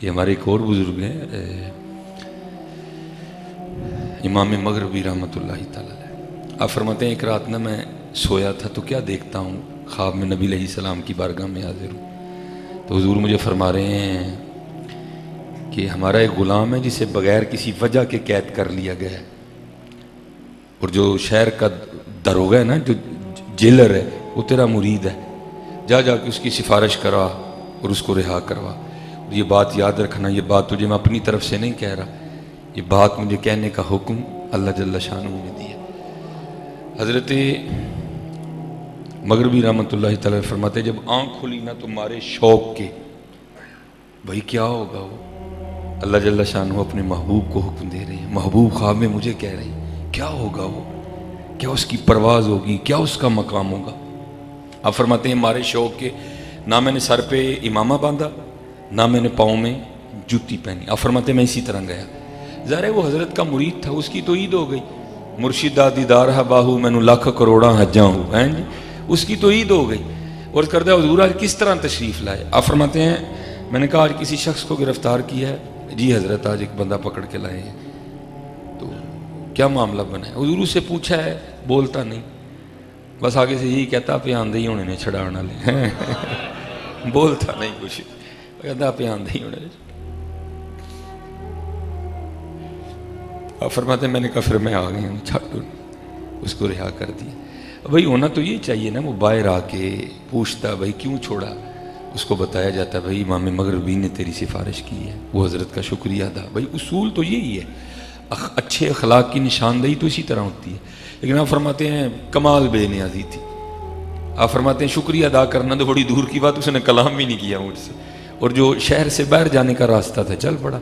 یہ ہمارے ایک اور بزرگ ہیں امام مغربی رحمۃ اللہ تعالی علیہ، آپ فرماتے ہیں ایک رات نہ میں سویا تھا تو کیا دیکھتا ہوں، خواب میں نبی علیہ السلام کی بارگاہ میں حاضر ہوں تو حضور مجھے فرما رہے ہیں کہ ہمارا ایک غلام ہے جسے بغیر کسی وجہ کے قید کر لیا گیا ہے، اور جو شہر کا داروغہ ہے نا، جو جیلر ہے، وہ تیرا مرید ہے، جا جا کے اس کی سفارش کرا اور اس کو رہا کروا۔ اور یہ بات یاد رکھنا، یہ بات تجھے میں اپنی طرف سے نہیں کہہ رہا، یہ بات مجھے کہنے کا حکم اللہ جل شانہ نے دیا۔ حضرت مغربی رحمۃ اللہ تعالی فرماتے جب آنکھ کھلی نہ تو مارے شوق کے، بھائی کیا ہوگا وہ؟ اللہ جل شانہ اپنے محبوب کو حکم دے رہے ہیں، محبوب خواب میں مجھے کہہ رہے ہیں کیا ہوگا وہ، کیا اس کی پرواز ہوگی، کیا اس کا مقام ہوگا؟ آپ فرماتے ہیں مارے شوق کے، نہ میں نے سر پہ امامہ باندھا، نہ میں نے پاؤں میں جوتی پہنی۔ آپ فرماتے ہیں میں اسی طرح گیا۔ ظاہر ہے وہ حضرت کا مرید تھا، اس کی تو عید ہو گئی، مرشدہ دیدار ہے باہو میں نو لاکھ کروڑا حجاں ہوں، ہیں جی، اس کی تو عید ہو گئی۔ اور کردہ حضور آج کس طرح تشریف لائے؟ آپ فرماتے ہیں میں نے کہا آج کسی شخص کو گرفتار کیا ہے، جی حضرت آج ایک بندہ پکڑ کے لائے ہیں، تو کیا معاملہ بنا ہے؟ حضور سے پوچھا ہے، بولتا نہیں، بس آگے سے یہی کہتا پہ آندھے ہی ہونے نے چھڑانا لے بولتا نہیں کچھ، کہتا پہ آندھے ہی ہونے نے۔ آپ فرماتے ہیں میں نے کہا پھر میں آ گئی ہوں، چھاڑ اس کو رہا کر دیا۔ بھائی ہونا تو یہ چاہیے نا، وہ باہر آ کے پوچھتا بھائی کیوں چھوڑا، اس کو بتایا جاتا بھائی امام مغربی نے تیری سفارش کی ہے، وہ حضرت کا شکریہ ادا۔ بھائی اصول تو یہی ہے، اچھے اخلاق کی نشاندہی تو اسی طرح ہوتی ہے۔ لیکن آپ فرماتے ہیں کمال بے نیازی تھی۔ آپ فرماتے ہیں شکریہ ادا کرنا تو بڑی دور کی بات، اس نے کلام بھی نہیں کیا مجھ سے، اور جو شہر سے باہر جانے کا راستہ تھا چل پڑا۔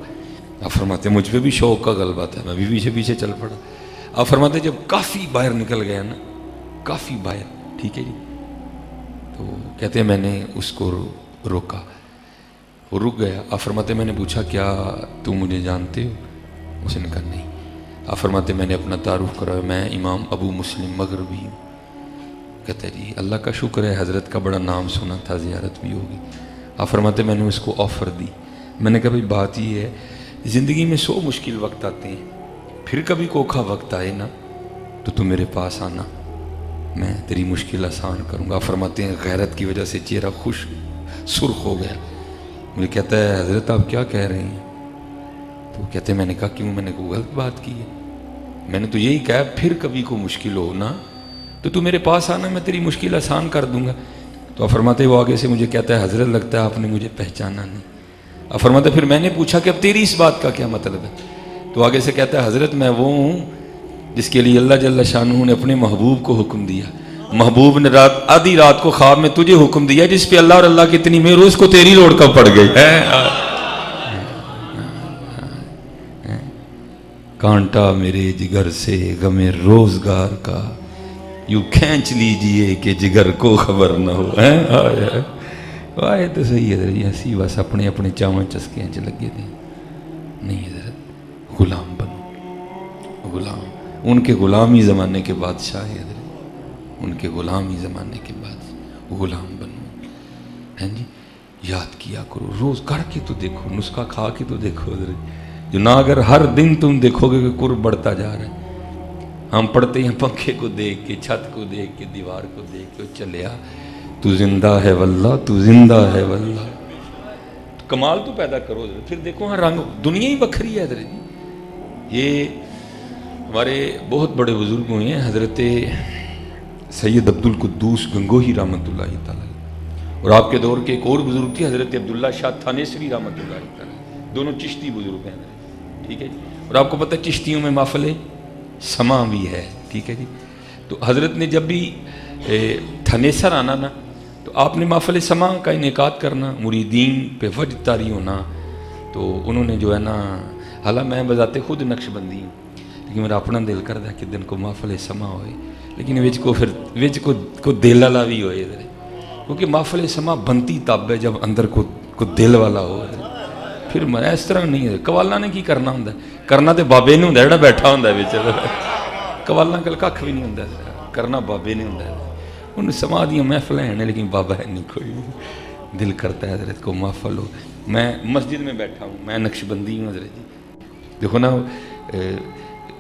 آپ فرماتے ہیں مجھ پہ بھی شوق کا غلبہ تھا، میں بھی پیچھے پیچھے چل پڑا۔ آپ فرماتے ہیں جب کافی باہر نکل گیا نا، کافی باہر، ٹھیک ہے جی، تو کہتے ہیں میں نے اس کو روکا، وہ رک گیا۔ آپ فرماتے ہیں میں نے پوچھا کیا تم مجھے جانتے ہو؟ اس نے کہا نہیں۔ آپ فرماتے ہیں میں نے اپنا تعارف کرایا، میں امام ابو مسلم مغربی ہوں۔ کہتے ہیں جی اللہ کا شکر ہے، حضرت کا بڑا نام سنا تھا، زیارت بھی ہوگی۔ آپ فرماتے ہیں میں نے اس کو آفر دی، میں نے کہا بھائی بات یہ ہے زندگی میں 100 مشکل وقت آتے ہیں، پھر کبھی کوکھا وقت آئے نا تو تم میرے پاس آنا، میں تیری مشکل آسان کروں گا۔ فرماتے ہیں غیرت کی وجہ سے چہرہ خوش سرخ ہو گیا، مجھے کہتا ہے حضرت آپ کیا کہہ رہے ہیں؟ تو کہتے ہیں میں نے کہا کیوں، میں نے کوئی غلط بات کی ہے؟ میں نے تو یہی کہا پھر کبھی کوئی مشکل ہو نا تو تو میرے پاس آنا، میں تیری مشکل آسان کر دوں گا۔ تو فرماتے وہ آگے سے مجھے کہتا ہے حضرت لگتا ہے آپ نے مجھے پہچانا نہیں۔ فرماتا پھر میں نے پوچھا کہ اب تیری اس بات کا کیا مطلب ہے؟ تو آگے سے کہتا ہے حضرت میں وہ ہوں جس کے لیے اللہ جل شانہ نے اپنے محبوب کو حکم دیا، محبوب نے آدھی رات کو خواب میں تجھے حکم دیا، جس پہ اللہ اور اللہ کی اتنی مہر اس کو تیری لوڑ کب پڑ گئی ہے؟ کانٹا میرے جگر سے غم روزگار کا یوں کھینچ لیجئے کہ جگر کو خبر نہ ہو۔ آئے تو صحیح حضرت جی، ہنسی بس اپنے اپنے چاواں چسکے چ لگے تھے۔ نہیں حضرت غلام بنو، غلام، ان کے غلامی زمانے کے بادشاہ ہے حضرت، ان کے غلامی زمانے کے بعد غلام بنو، ہیں جی، یاد کیا کرو، روز کر کے تو دیکھو، نسخہ کھا کے تو دیکھو حضرت، جو نہ اگر ہر دن تم دیکھو گے کہ قرب بڑھتا جا رہا ہے۔ ہم پڑھتے ہیں پنکھے کو دیکھ کے، چھت کو دیکھ کے، دیوار کو دیکھ کے چلیا، تو زندہ ہے واللہ، تو زندہ ہے واللہ، کمال تو پیدا کرو حضرت، پھر دیکھو ہاں رنگ دنیا ہی بکھری ہے حضرت جی۔ یہ ہمارے بہت بڑے بزرگ ہوئے ہیں، حضرت سید عبد القدوس گنگوہی رحمۃ اللہ تعالی، اور آپ کے دور کے ایک اور بزرگ تھے حضرت عبداللہ شاہ تھانیسوی رحمۃ اللہ تعالی، دونوں چشتی بزرگ ہیں حضرت، ٹھیک ہے جی۔ اور آپ کو پتہ ہے چشتیوں میں محفل سما بھی ہے، ٹھیک ہے جی۔ تو حضرت نے جب بھی تھنیسر آنا نا تو آپ نے محفل سما کا انعقاد کرنا، مریدین پہ وجد طاری ہونا، تو انہوں نے جو ہے نا، حالانکہ میں بذات خود نقش بندی ہوں لیکن میرا اپنا دل کرتا ہے کہ دن کو محفل سما ہوئے، لیکن وچ کو دل والا بھی ہوئے، کیونکہ محفل سما بنتی تب ہے جب اندر کو دل والا ہو، پھر اس طرح نہیں ہے۔ قوالاں نے کی کرنا ہوں، کرنا تو بابے نے ہوں جڑا بیٹھا ہوں بچ، قوالاں کل کھ بھی نہیں ہوں، کرنا بابے نے ہوں۔ ان سما دیا محفل ہیں لیکن بابا ہے نہیں کوئی، دل کرتا ہے حضرت کو محفل ہو. میں مسجد میں بیٹھا ہوں, میں نقشبندی ہوں حضرت جی. دیکھو نا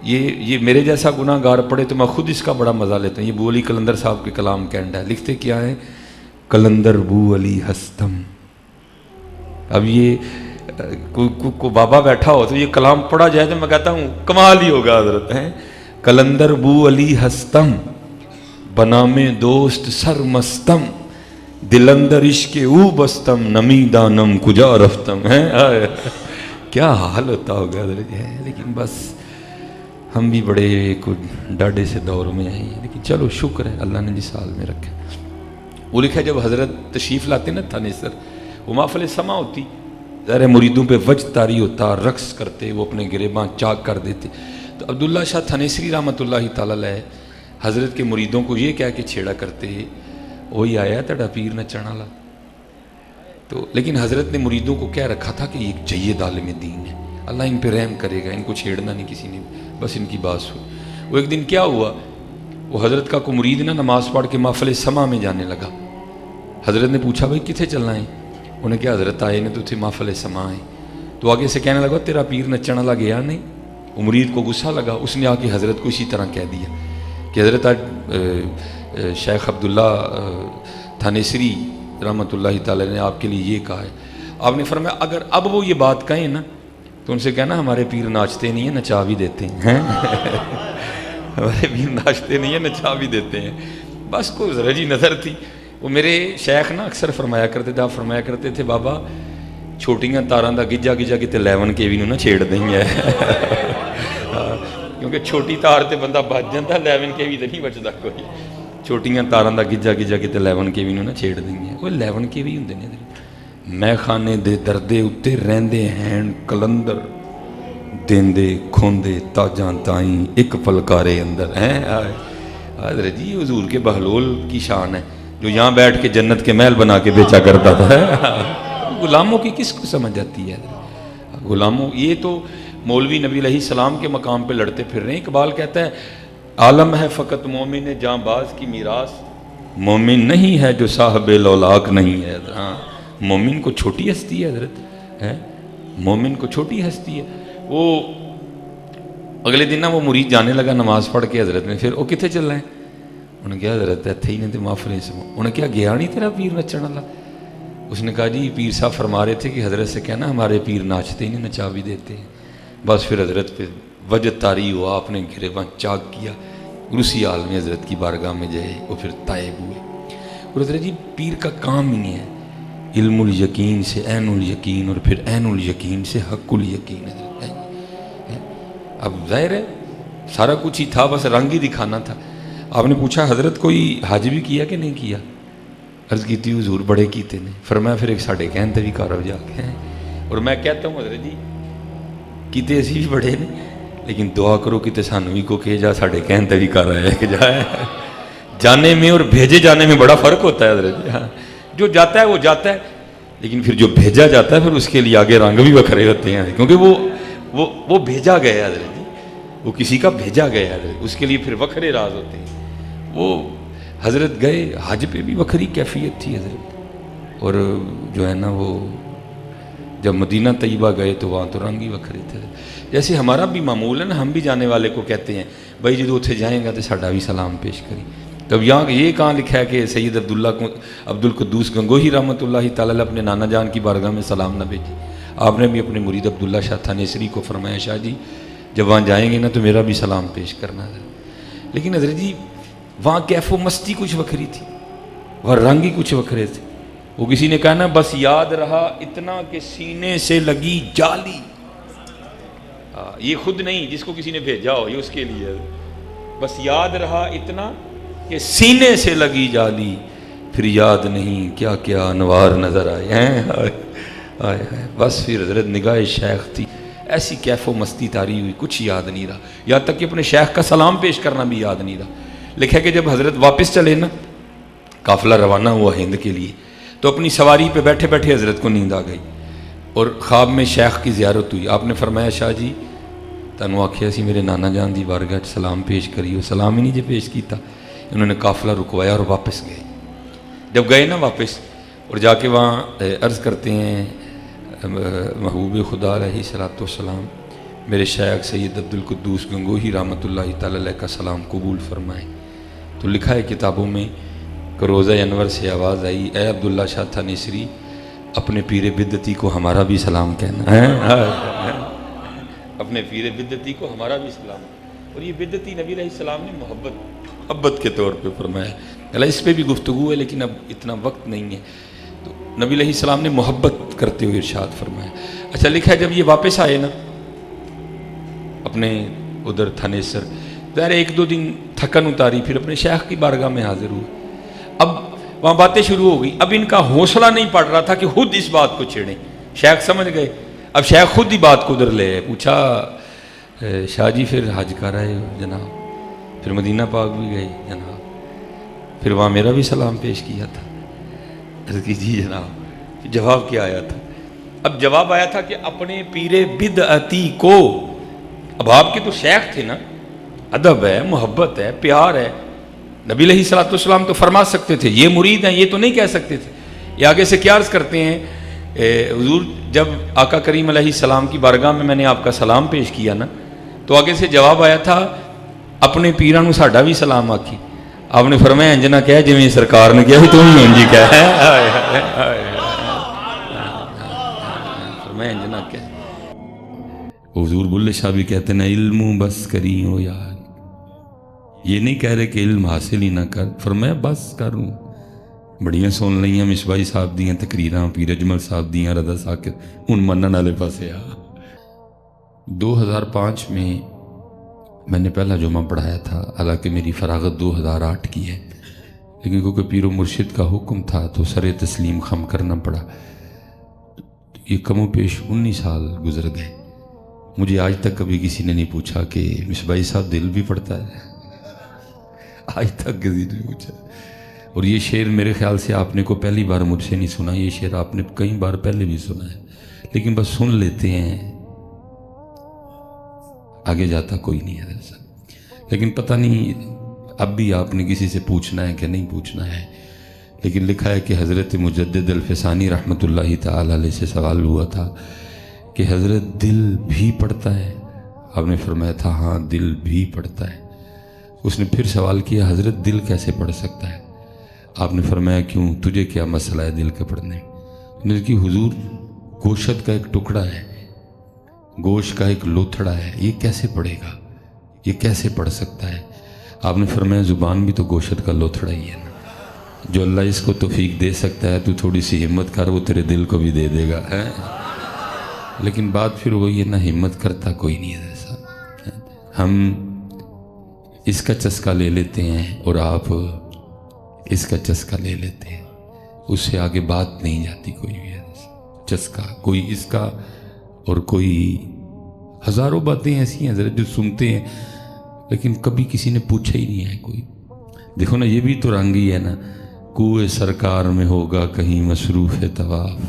یہ میرے جیسا گناہ گار پڑے تو میں خود اس کا بڑا مزہ لیتا ہوں. یہ بو علی کلندر صاحب کے کلام کینڈ ہے, لکھتے کیا ہے, کلندر بو علی ہستم. اب یہ کو بابا بیٹھا ہو تو یہ کلام پڑھا جائے تو میں کہتا ہوں کمال ہی ہوگا حضرت. ہیں کلندر بو علی ہستم, بنام دوست سر مستم, دلندر عشق او بستم, نمی دانم کجا رفتم. ہیں کیا حال ہوتا ہوگا حضرت. لیکن بس ہم بھی بڑے ڈاڈے سے دور میں آئے ہیں, لیکن چلو شکر ہے اللہ نے جس حال میں رکھا. وہ لکھا جب حضرت تشریف لاتے نا تھانے سر, وہ محفل سما ہوتی, ظاہر مریدوں پہ وجد طاری ہوتا, رقص کرتے, وہ اپنے گریباں چاک کر دیتے. تو عبداللہ شاہ تھانیسری رحمۃ اللہ تعالی علیہ حضرت کے مریدوں کو یہ کہہ کے چھیڑا کرتے, وہی آیا تڑا پیر نچن والا. تو لیکن حضرت نے مریدوں کو کہہ رکھا تھا کہ یہ ایک جید عالم دین ہے, اللہ ان پہ رحم کرے گا, ان کو چھیڑنا نہیں کسی نے, بس ان کی بات سو. وہ ایک دن کیا ہوا, وہ حضرت کا کو مرید نا نماز پڑھ کے محفل سما میں جانے لگا. حضرت نے پوچھا بھائی کتنے چلنا ہے, انہیں کیا حضرت آئے نے تو تھے محفل سما ہے. تو آگے سے کہنے لگا تیرا پیر نچن والا گیا نہیں. وہ مرید کو غصہ لگا, اس نے آ کے حضرت کو اسی طرح کہہ دیا کہ حضرت آج شیخ عبداللہ تھانیسری رحمۃ اللہ تعالی نے آپ کے لیے یہ کہا ہے. آپ نے فرمایا اگر اب وہ یہ بات کہیں نا تو ان سے کہنا ہمارے پیر ناچتے نہیں ہیں, نچا بھی دیتے ہیں. ہمارے پیر ناچتے نہیں ہیں, نچا بھی دیتے ہیں. بس کوئی ذرا نظر تھی. وہ میرے شیخ نا اکثر فرمایا کرتے تھے, آپ فرمایا کرتے تھے بابا چھوٹیاں تاراں دا گجا گجا کتے 11 کے بھی نہ چھیڑ دیں ہے. کیونکہ چھوٹی تار تے بندہ بچ جاتا, 11 کے بھی تو نہیں بچتا کوئی. چھوٹیاں تاراں دا گجا گجا کتے 11 کے بھی نہ چھیڑ دیں ہے. وہ 11 کے بھی ہوندے نے. میں خانے دے دردے اتے رہندے ہیں کلندر, دیندے کھوندے تاجاں تائیں ایک پلکارے اندر. ہیں حضرت جی حضور کے بہلول کی شان ہے جو یہاں بیٹھ کے جنت کے محل بنا کے بیچا کرتا تھا. غلاموں کی کس کو سمجھ آتی ہے غلاموں. یہ تو مولوی نبی علیہ السلام کے مقام پہ لڑتے پھر رہے ہیں. اقبال کہتا ہے عالم ہے فقط مومن جاں باز کی میراث, مومن نہیں ہے جو صاحب لولاک نہیں ہے. ہاں مومن کو چھوٹی ہستی ہے حضرت, ہے مومن کو چھوٹی ہستی ہے. وہ اگلے دن نا وہ مرید جانے لگا نماز پڑھ کے. حضرت نے پھر وہ کتنے چل رہے ہیں, انہوں نے کہا حضرت اتھے ہی نہیں تو محفل سے. انہوں نے کیا گیا نہیں تیرا پیر نچن والا. اس نے کہا جی پیر صاحب فرما رہے تھے کہ حضرت سے کہنا ہمارے پیر ناچتے ہی نہیں, نچا بھی دیتے ہیں. بس پھر حضرت پہ وجد طاری ہوا, آپ نے گریباں چاک کیا, اسی حال میں حضرت کی بارگاہ میں جائے وہ پھر طائب ہوئے. اور حضرت جی پیر کا کام ہی ہے علم الیقین سے عین الیقین, اور پھر عین الیقین سے حق الیقین. اب ظاہر ہے سارا کچھ ہی تھا, بس رنگ ہی دکھانا تھا. آپ نے پوچھا حضرت کوئی حج بھی کیا کہ نہیں کیا, عرض کی تھی حضور بڑے کیتے نے. فرمایا پھر ایک ساڑھے کہن بھی کارو جا کے. اور میں کہتا ہوں حضرت جی کیتے اسی بھی بڑے نے, لیکن دعا کرو کتے سانو بھی کو کہ جا ساڑھے کہن بھی کارا ہے کہ جائے. جانے میں اور بھیجے جانے میں بڑا فرق ہوتا ہے حضرت جی. ہاں جو جاتا ہے وہ جاتا ہے, لیکن پھر جو بھیجا جاتا ہے پھر اس کے لیے آگے رنگ بھی بکھرے ہوتے ہیں, کیونکہ وہ بھیجا گیا ہے حضرت جی, وہ کسی کا بھیجا گیا ہے حضرت, اس کے لیے پھر وکھرے راز ہوتے ہیں. وہ حضرت گئے حج پہ بھی وکھری کیفیت تھی حضرت. اور جو ہے نا وہ جب مدینہ طیبہ گئے تو وہاں تو رنگ ہی وکھرے تھے. جیسے ہمارا بھی معمول ہے نا, ہم بھی جانے والے کو کہتے ہیں بھائی جدو اتنے جائیں گا تو ساڈا بھی سلام پیش کری. تب یہاں یہ کہاں لکھا ہے کہ سید عبد القدوس گنگوہی رحمۃ اللہ تعالی اپنے نانا جان کی بارگاہ میں سلام نہ بھیجی. آپ نے بھی اپنے مرید عبداللہ شاہ تھانیسری کو فرمایا شاہ جی جب وہاں جائیں گے نا تو میرا بھی سلام پیش کرنا ہے. لیکن حضرت جی وہاں کیف و مستی کچھ وکھری تھی, وہاں رنگ ہی کچھ وکھرے تھے. وہ کسی نے کہا نا بس یاد رہا اتنا کہ سینے سے لگی جالی. یہ خود نہیں جس کو کسی نے بھیجا ہو, یہ اس کے لیے بس یاد رہا اتنا کہ سینے سے لگی جالی, پھر یاد نہیں کیا کیا انوار نظر آئے ہیں. بس پھر حضرت نگاہ شیخ تھی, ایسی کیف و مستی تاری ہوئی, کچھ یاد نہیں رہا. یہاں تک کہ اپنے شیخ کا سلام پیش کرنا بھی یاد نہیں رہا. لکھا کہ جب حضرت واپس چلے نا, قافلہ روانہ ہوا ہند کے لیے, تو اپنی سواری پہ بیٹھے بیٹھے حضرت کو نیند آ گئی اور خواب میں شیخ کی زیارت ہوئی. آپ نے فرمایا شاہ جی تنو آکھیا سی میرے نانا جان دی بارگاہ سلام پیش کری, وہ سلام ہی نہیں جے پیش کیتا. انہوں نے قافلہ رکوایا اور واپس گئے. جب گئے نا واپس, اور جا کے وہاں عرض کرتے ہیں محبوب خدا علیہ صلاۃ والسلام میرے شیخ سید عبدالقدوس گنگوہی رحمۃ اللہ تعالی علیہ کا سلام قبول فرمائیں. تو لکھا ہے کتابوں میں کہ روزہ انور سے آواز آئی، اے عبداللہ شاہ تھانیسری اپنے پیر بدعتی کو ہمارا بھی سلام کہنا ہے، اپنے پیر بدعتی کو ہمارا بھی سلام. اور یہ بدعتی نبی علیہ السلام نے محبت کے طور پہ فرمایا. اللہ اس پہ بھی گفتگو ہے لیکن اب اتنا وقت نہیں ہے. تو نبی علیہ السلام نے محبت کرتے ہوئے ارشاد فرمایا. اچھا لکھا ہے جب یہ واپس آئے نا اپنے ادھر تھانیسر، ظاہر ایک دو دن تھکن اتاری، پھر اپنے شیخ کی بارگاہ میں حاضر ہوئے. اب وہاں باتیں شروع ہو گئی. اب ان کا حوصلہ نہیں پڑ رہا تھا کہ خود اس بات کو چھیڑیں. شیخ سمجھ گئے. اب شیخ خود ہی بات کو ادھر لے پوچھا شاہ جی پھر حج کر آئے ہو جناب؟ پھر مدینہ پاک بھی گئے جناب؟ پھر وہاں میرا بھی سلام پیش کیا تھا؟ عرض کی جی جناب. جواب کیا آیا تھا؟ اب جواب آیا تھا کہ اپنے پیر بدعتی کو، اب آپ کے تو شیخ تھے نا، ادب ہے، محبت ہے، پیار ہے. نبی علیہ الصلوۃ والسلام تو فرما سکتے تھے یہ مرید ہیں، یہ تو نہیں کہہ سکتے تھے. یہ آگے سے کیا عرض کرتے ہیں حضور جب آقا کریم علیہ السلام کی بارگاہ میں نے آپ کا سلام پیش کیا نا تو آگے سے جواب آیا تھا اپنے پیراں نو ساڈا بھی سلام آکھی. آپ نے فرمایا انجنا کہہ جویں سرکار نے کیا بھی تم ہی انجی کہہ. فرمایا انجنا کہہ. حضور بلے شاہ بھی کہتے ہیں علم بس کری ہو یار، یہ نہیں کہہ رہے کہ علم حاصل ہی نہ کر، فرمایا بس کروں. بڑیاں سن لئیاں مصباحی صاحب دیاں تقریراں، پیر اجمل صاحب دیاں، رضا ساکر، ان منن والے پاسے آ. 2005 میں نے پہلا جمعہ پڑھایا تھا، حالانکہ میری فراغت 2008 کی ہے، لیکن کیونکہ پیر و مرشد کا حکم تھا تو سر تسلیم خم کرنا پڑا. یہ کم و پیش 19 سال گزر گئے. مجھے آج تک کبھی کسی نے نہیں پوچھا کہ مصباحی صاحب دل بھی پڑتا ہے، آج تک کسی نے پوچھا. اور یہ شعر میرے خیال سے آپ نے کو پہلی بار مجھ سے نہیں سنا، یہ شعر آپ نے کئی بار پہلے بھی سنا ہے، لیکن بس سن لیتے ہیں، آگے جاتا کوئی نہیں ہے ایسا. لیکن پتہ نہیں اب بھی آپ نے کسی سے پوچھنا ہے کہ نہیں پوچھنا ہے. لیکن لکھا ہے کہ حضرت مجدد الفسانی رحمۃ اللہ تعالی علیہ سے سوال ہوا تھا کہ حضرت دل بھی پڑتا ہے؟ آپ نے فرمایا تھا ہاں دل بھی پڑتا ہے. اس نے پھر سوال کیا حضرت دل کیسے پڑھ سکتا ہے؟ آپ نے فرمایا کیوں، تجھے کیا مسئلہ ہے دل کے پڑھنے؟ نے کہ حضور گوشت کا ایک ٹکڑا ہے، گوشت کا ایک لوتھڑا ہے، یہ کیسے پڑھے گا، یہ کیسے پڑھ سکتا ہے؟ آپ نے فرمایا زبان بھی تو گوشت کا لوتھڑا ہی ہے نا. جو اللہ اس کو توفیق دے سکتا ہے تو تھوڑی سی ہمت کر، وہ تیرے دل کو بھی دے دے گا ہے. لیکن بات پھر وہی ہے نا، ہمت کرتا کوئی نہیں ہے ایسا. ہم اس کا چسکا لے لیتے ہیں اور آپ اس کا چسکا لے لیتے ہیں، اس سے آگے بات نہیں جاتی کوئی بھی. چسکا کوئی اس کا اور کوئی ہزاروں باتیں ایسی ہیں حضرت جو سنتے ہیں لیکن کبھی کسی نے پوچھا ہی نہیں ہے کوئی. دیکھو نا یہ بھی تو رنگ ہی ہے نا، کوئے سرکار میں ہوگا کہیں مصروف طواف،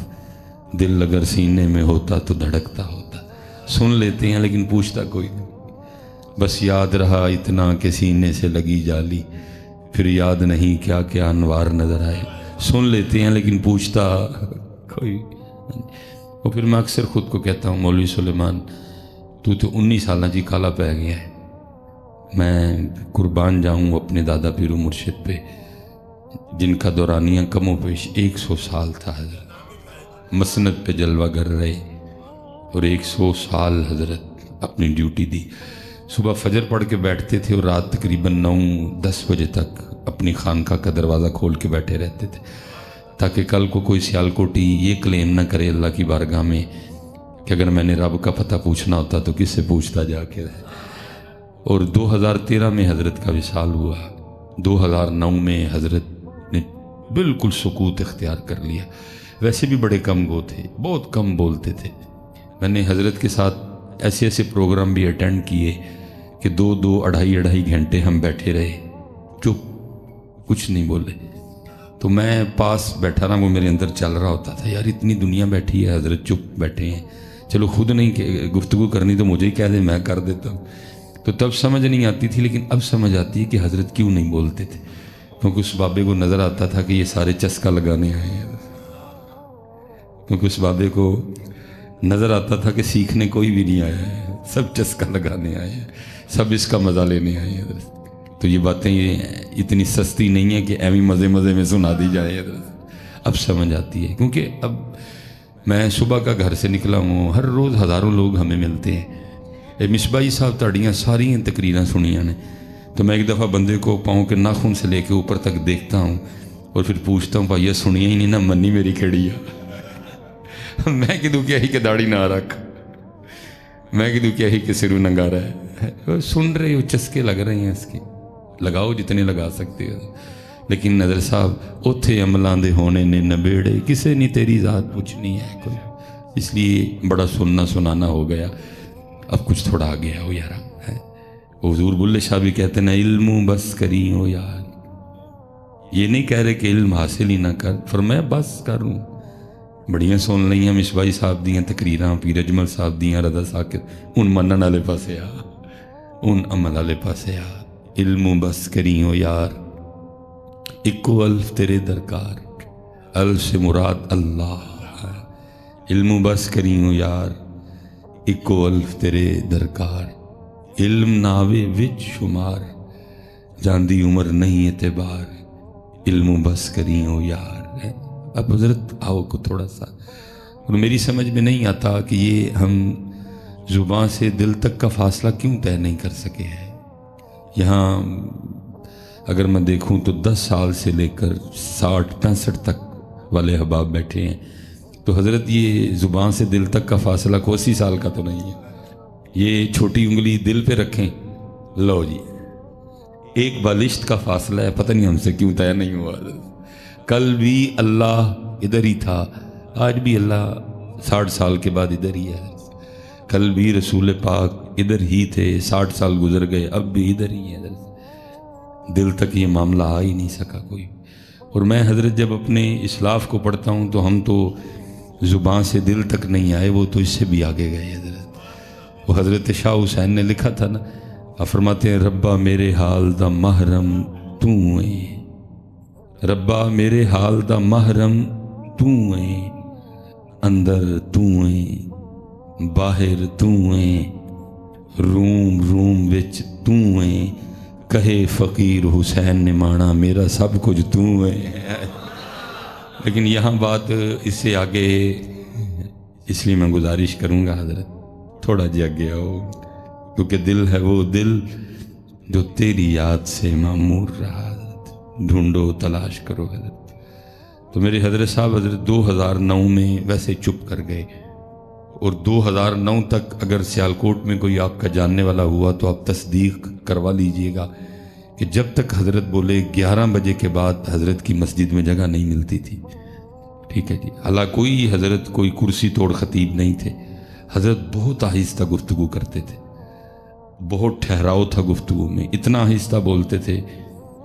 دل اگر سینے میں ہوتا تو دھڑکتا ہوتا. سن لیتے ہیں لیکن پوچھتا کوئی نہیں. بس یاد رہا اتنا کہ سینے سے لگی جالی، پھر یاد نہیں کیا کیا انوار نظر آئے. سن لیتے ہیں لیکن پوچھتا کوئی. اور پھر میں اکثر خود کو کہتا ہوں مولوی سلیمان تو 19 سالہ جی کالا پہ گیا ہے. میں قربان جاؤں اپنے دادا پیر و مرشد پہ جن کا دورانیہ کم و بیش 100 سال تھا. حضرت مسند پہ جلوہ گر رہے اور 100 سال حضرت اپنی ڈیوٹی دی. صبح فجر پڑھ کے بیٹھتے تھے اور رات تقریباً 9-10 بجے تک اپنی خانقاہ کا دروازہ کھول کے بیٹھے رہتے تھے تاکہ کل کو کوئی سیالکوٹی یہ کلیم نہ کرے اللہ کی بارگاہ میں کہ اگر میں نے رب کا پتہ پوچھنا ہوتا تو کس سے پوچھتا جا کے. اور 2013 میں حضرت کا وصال ہوا. 2009 میں حضرت نے بالکل سکوت اختیار کر لیا. ویسے بھی بڑے کم گو تھے، بہت کم بولتے تھے. میں نے حضرت کے ساتھ ایسے ایسے پروگرام بھی اٹینڈ کیے کہ 2-2 2.5 گھنٹے ہم بیٹھے رہے چپ، کچھ نہیں بولے. تو میں پاس بیٹھا رہا، وہ میرے اندر چل رہا ہوتا تھا یار اتنی دنیا بیٹھی ہے حضرت چپ بیٹھے ہیں، چلو خود نہیں گفتگو کرنی تو مجھے ہی کہہ دیں میں کر دیتا ہوں. تو تب سمجھ نہیں آتی تھی لیکن اب سمجھ آتی ہے کہ حضرت کیوں نہیں بولتے تھے، کیونکہ اس بابے کو نظر آتا تھا کہ یہ سارے چسکا لگانے آئے ہیں. کیونکہ اس بابے کو نظر آتا تھا کہ سیکھنے کوئی بھی نہیں آیا ہے، سب چسکا لگانے آئے ہیں، سب اس کا مزہ لینے آئے ہیں حضرت۔ تو یہ باتیں یہ اتنی سستی نہیں ہیں کہ ایویں مزے مزے میں سنا دی جائے حضرت، اب سمجھ آتی ہے۔ کیونکہ اب میں صبح کا گھر سے نکلا ہوں، ہر روز ہزاروں لوگ ہمیں ملتے ہیں۔ مصباحی صاحب تاڑیاں ساری تقریراں سنیاں نے، تو میں ایک دفعہ بندے کو پاؤں کے ناخن سے لے کے اوپر تک دیکھتا ہوں اور پھر پوچھتا ہوں بھائی یہ سنیا ہی نہیں نہ، منی میری کھڑی ہے میں کدوں کیا ہی کہ داڑھی نہ رکھ، میں کدوں کیا ہی کہ سرو ننگا رہا ہے، سن رہے ہو، چسکے لگ رہے ہیں اس کے، لگاؤ جتنے لگا سکتے ہو۔ لیکن نظر صاحب اوتھے عملاں دے ہونے نے نبیڑے، کسے نہیں تیری ذات پوچھنی ہے کوئی، اس لیے بڑا سننا سنانا ہو گیا، اب کچھ تھوڑا آ گیا ہو یارا ہے۔ حضور بلے شاہ بھی کہتے ہیں علم بس کری ہو یار، یہ نہیں کہہ رہے کہ علم حاصل ہی نہ کر، فرمایا بس کروں۔ بڑیاں سن لئیاں مصباحی صاحب دیاں تقریراں، پیر اجمل صاحب دیاں، رضا ساکت، ان منن والے پاسے آ، ان عمل والے پاسے آ۔ علم بس کری ہو یار، اکو الف تیرے درکار، الف سے مراد اللہ ہے۔ علم بس کری ہو یار، اکو الف تیرے درکار، علم ناوے وچ شمار، جاندی عمر نہیں اعتبار، علم بس کری ہو یار۔ اب حضرت آؤ کو تھوڑا سا، اور میری سمجھ میں نہیں آتا کہ یہ ہم زبان سے دل تک کا فاصلہ کیوں طے نہیں کر سکے ہیں۔ یہاں اگر میں دیکھوں تو 10 سال سے لے کر 60-65 تک والے احباب بیٹھے ہیں، تو حضرت یہ زبان سے دل تک کا فاصلہ کو 80 سال کا تو نہیں ہے۔ یہ چھوٹی انگلی دل پہ رکھیں، لو جی ایک بالشت کا فاصلہ ہے، پتہ نہیں ہم سے کیوں طے نہیں ہوا۔ کل بھی اللہ ادھر ہی تھا، آج بھی اللہ 60 سال کے بعد ادھر ہی ہے۔ کل بھی رسول پاک ادھر ہی تھے، 60 سال گزر گئے، اب بھی ادھر ہی ہے۔ دل تک یہ معاملہ آ ہی نہیں سکا کوئی۔ اور میں حضرت جب اپنے اسلاف کو پڑھتا ہوں تو ہم تو زبان سے دل تک نہیں آئے، وہ تو اس سے بھی آگے گئے حضرت۔ وہ حضرت شاہ حسین نے لکھا تھا نا، فرماتے ہیں ربا میرے حال دا محرم تو ہے، ربا میرے حال دا محرم تو ہے، اندر تو ہے، باہر تو ہے، روم روم وچ تو ہے، کہے فقیر حسین نے مانا میرا سب کچھ تو ہے۔ لیکن یہاں بات اس سے آگے، اس لیے میں گزارش کروں گا حضرت تھوڑا جی آگے آؤ، کیونکہ دل ہے وہ دل جو تیری یاد سے معمور رہا، حضرت ڈھونڈو تلاش کرو حضرت۔ تو میرے حضرت صاحب حضرت 2009 میں ویسے چپ کر گئے، اور 2009 تک اگر سیالکوٹ میں کوئی آپ کا جاننے والا ہوا تو آپ تصدیق کروا لیجئے گا کہ جب تک حضرت بولے 11 بجے کے بعد حضرت کی مسجد میں جگہ نہیں ملتی تھی، ٹھیک ہے جی۔ حالانکہ کوئی حضرت کوئی کرسی توڑ خطیب نہیں تھے، حضرت بہت آہستہ گفتگو کرتے تھے، بہت ٹھہراؤ تھا گفتگو میں، اتنا آہستہ بولتے تھے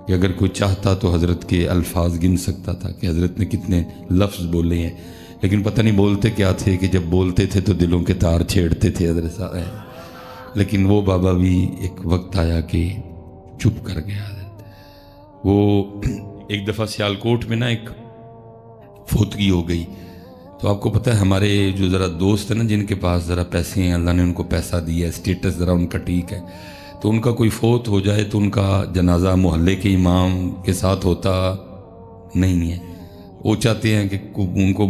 کہ اگر کوئی چاہتا تو حضرت کے الفاظ گن سکتا تھا کہ حضرت نے کتنے لفظ بولے ہیں، لیکن پتہ نہیں بولتے کیا تھے کہ جب بولتے تھے تو دلوں کے تار چھیڑتے تھے حضرت صاحب۔ لیکن وہ بابا بھی ایک وقت آیا کہ چپ کر گیا حضرت۔ وہ ایک دفعہ سیالکوٹ میں نا ایک فوتگی ہو گئی، تو آپ کو پتہ ہے ہمارے جو ذرا دوست ہیں نا جن کے پاس ذرا پیسے ہیں، اللہ نے ان کو پیسہ دیا ہے، اسٹیٹس ذرا ان کا ٹھیک ہے، تو ان کا کوئی فوت ہو جائے تو ان کا جنازہ محلے کے امام کے ساتھ ہوتا نہیں ہے، وہ چاہتے ہیں کہ ان کو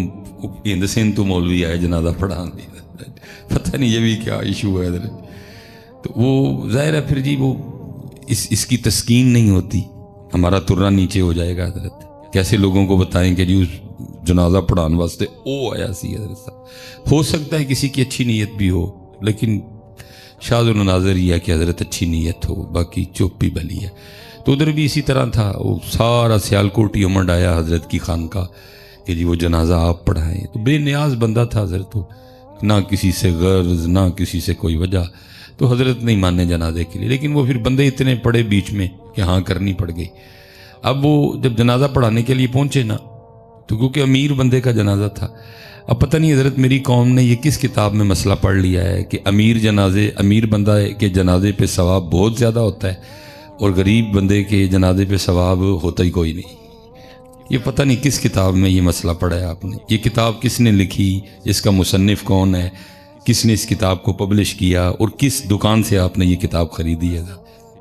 ہند سندھ تو مولوی آئے جنازہ پڑھان دی، پتہ نہیں یہ بھی کیا ایشو ہے حضرت۔ تو وہ ظاہر ہے پھر جی وہ اس کی تسکین نہیں ہوتی، ہمارا ترنا نیچے ہو جائے گا حضرت۔ کیسے لوگوں کو بتائیں کہ جی اس جنازہ پڑھان واسطے او آیا سی حضرت صاحب۔ ہو سکتا ہے کسی کی اچھی نیت بھی ہو، لیکن شاذ و نادر یہ ہے کہ حضرت اچھی نیت ہو، باقی چوپی بھلی ہے۔ تو ادھر بھی اسی طرح تھا، وہ سارا سیالکوٹ ہی امڑ آیا حضرت کی خانقاہ کہ جی وہ جنازہ آپ پڑھائیں۔ تو بے نیاز بندہ تھا حضرت، نہ کسی سے غرض نہ کسی سے کوئی وجہ، تو حضرت نہیں مانے جنازے کے لیے، لیکن وہ پھر بندے اتنے پڑے بیچ میں کہ ہاں کرنی پڑ گئی۔ اب وہ جب جنازہ پڑھانے کے لیے پہنچے نا، تو کیونکہ امیر بندے کا جنازہ تھا، اب پتہ نہیں حضرت میری قوم نے یہ کس کتاب میں مسئلہ پڑھ لیا ہے کہ امیر بندہ کے جنازے پہ ثواب بہت زیادہ ہوتا ہے اور غریب بندے کے جنازے پہ ثواب ہوتا ہی کوئی نہیں۔ یہ پتہ نہیں کس کتاب میں یہ مسئلہ پڑھا ہے آپ نے، یہ کتاب کس نے لکھی، اس کا مصنف کون ہے، کس نے اس کتاب کو پبلش کیا، اور کس دکان سے آپ نے یہ کتاب خریدی ہے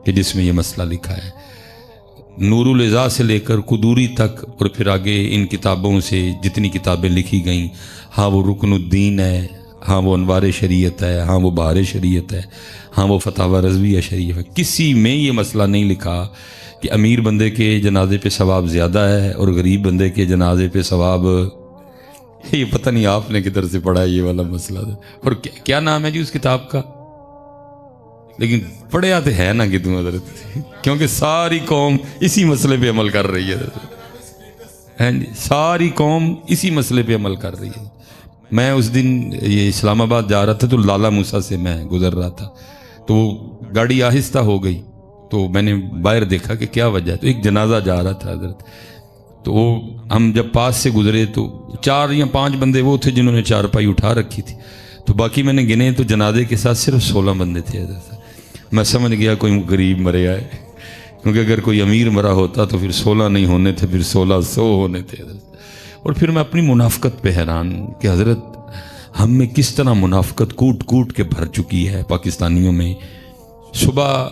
کہ جس میں یہ مسئلہ لکھا ہے۔ نور العزا سے لے کر قدوری تک، اور پھر آگے ان کتابوں سے جتنی کتابیں لکھی گئیں، ہاں وہ رکن الدین ہے، ہاں وہ انوار شریعت ہے، ہاں وہ بہار شریعت ہے، ہاں وہ فتاوی رضویہ شریف ہے، کسی میں یہ مسئلہ نہیں لکھا کہ امیر بندے کے جنازے پہ ثواب زیادہ ہے اور غریب بندے کے جنازے پہ ثواب، یہ پتہ نہیں آپ نے کدھر سے پڑھا ہے یہ والا مسئلہ۔ اور کیا نام ہے جی اس کتاب کا؟ لیکن پڑھیا تو ہے نا کہ تم حضرت، کیونکہ ساری قوم اسی مسئلے پہ عمل کر رہی ہے، ساری قوم اسی مسئلے پہ عمل کر رہی ہے۔ میں اس دن یہ اسلام آباد جا رہا تھا تو لالا موسیٰ سے میں گزر رہا تھا، تو گاڑی آہستہ ہو گئی، تو میں نے باہر دیکھا کہ کیا وجہ ہے، تو ایک جنازہ جا رہا تھا حضرت، تو وہ ہم جب پاس سے گزرے تو 4 یا 5 بندے وہ تھے جنہوں نے چارپائی اٹھا رکھی تھی، تو باقی میں نے گنے تو جنازے کے ساتھ صرف 16 بندے تھے حضرت۔ میں سمجھ گیا کوئی غریب مرے ہے، کیونکہ اگر کوئی امیر مرا ہوتا تو پھر 16 نہیں ہونے تھے، پھر 1600 ہونے تھے حضرت۔ اور پھر میں اپنی منافقت پہ حیران ہوں کہ حضرت ہم میں کس طرح منافقت کوٹ کوٹ کے بھر چکی ہے پاکستانیوں میں۔ صبح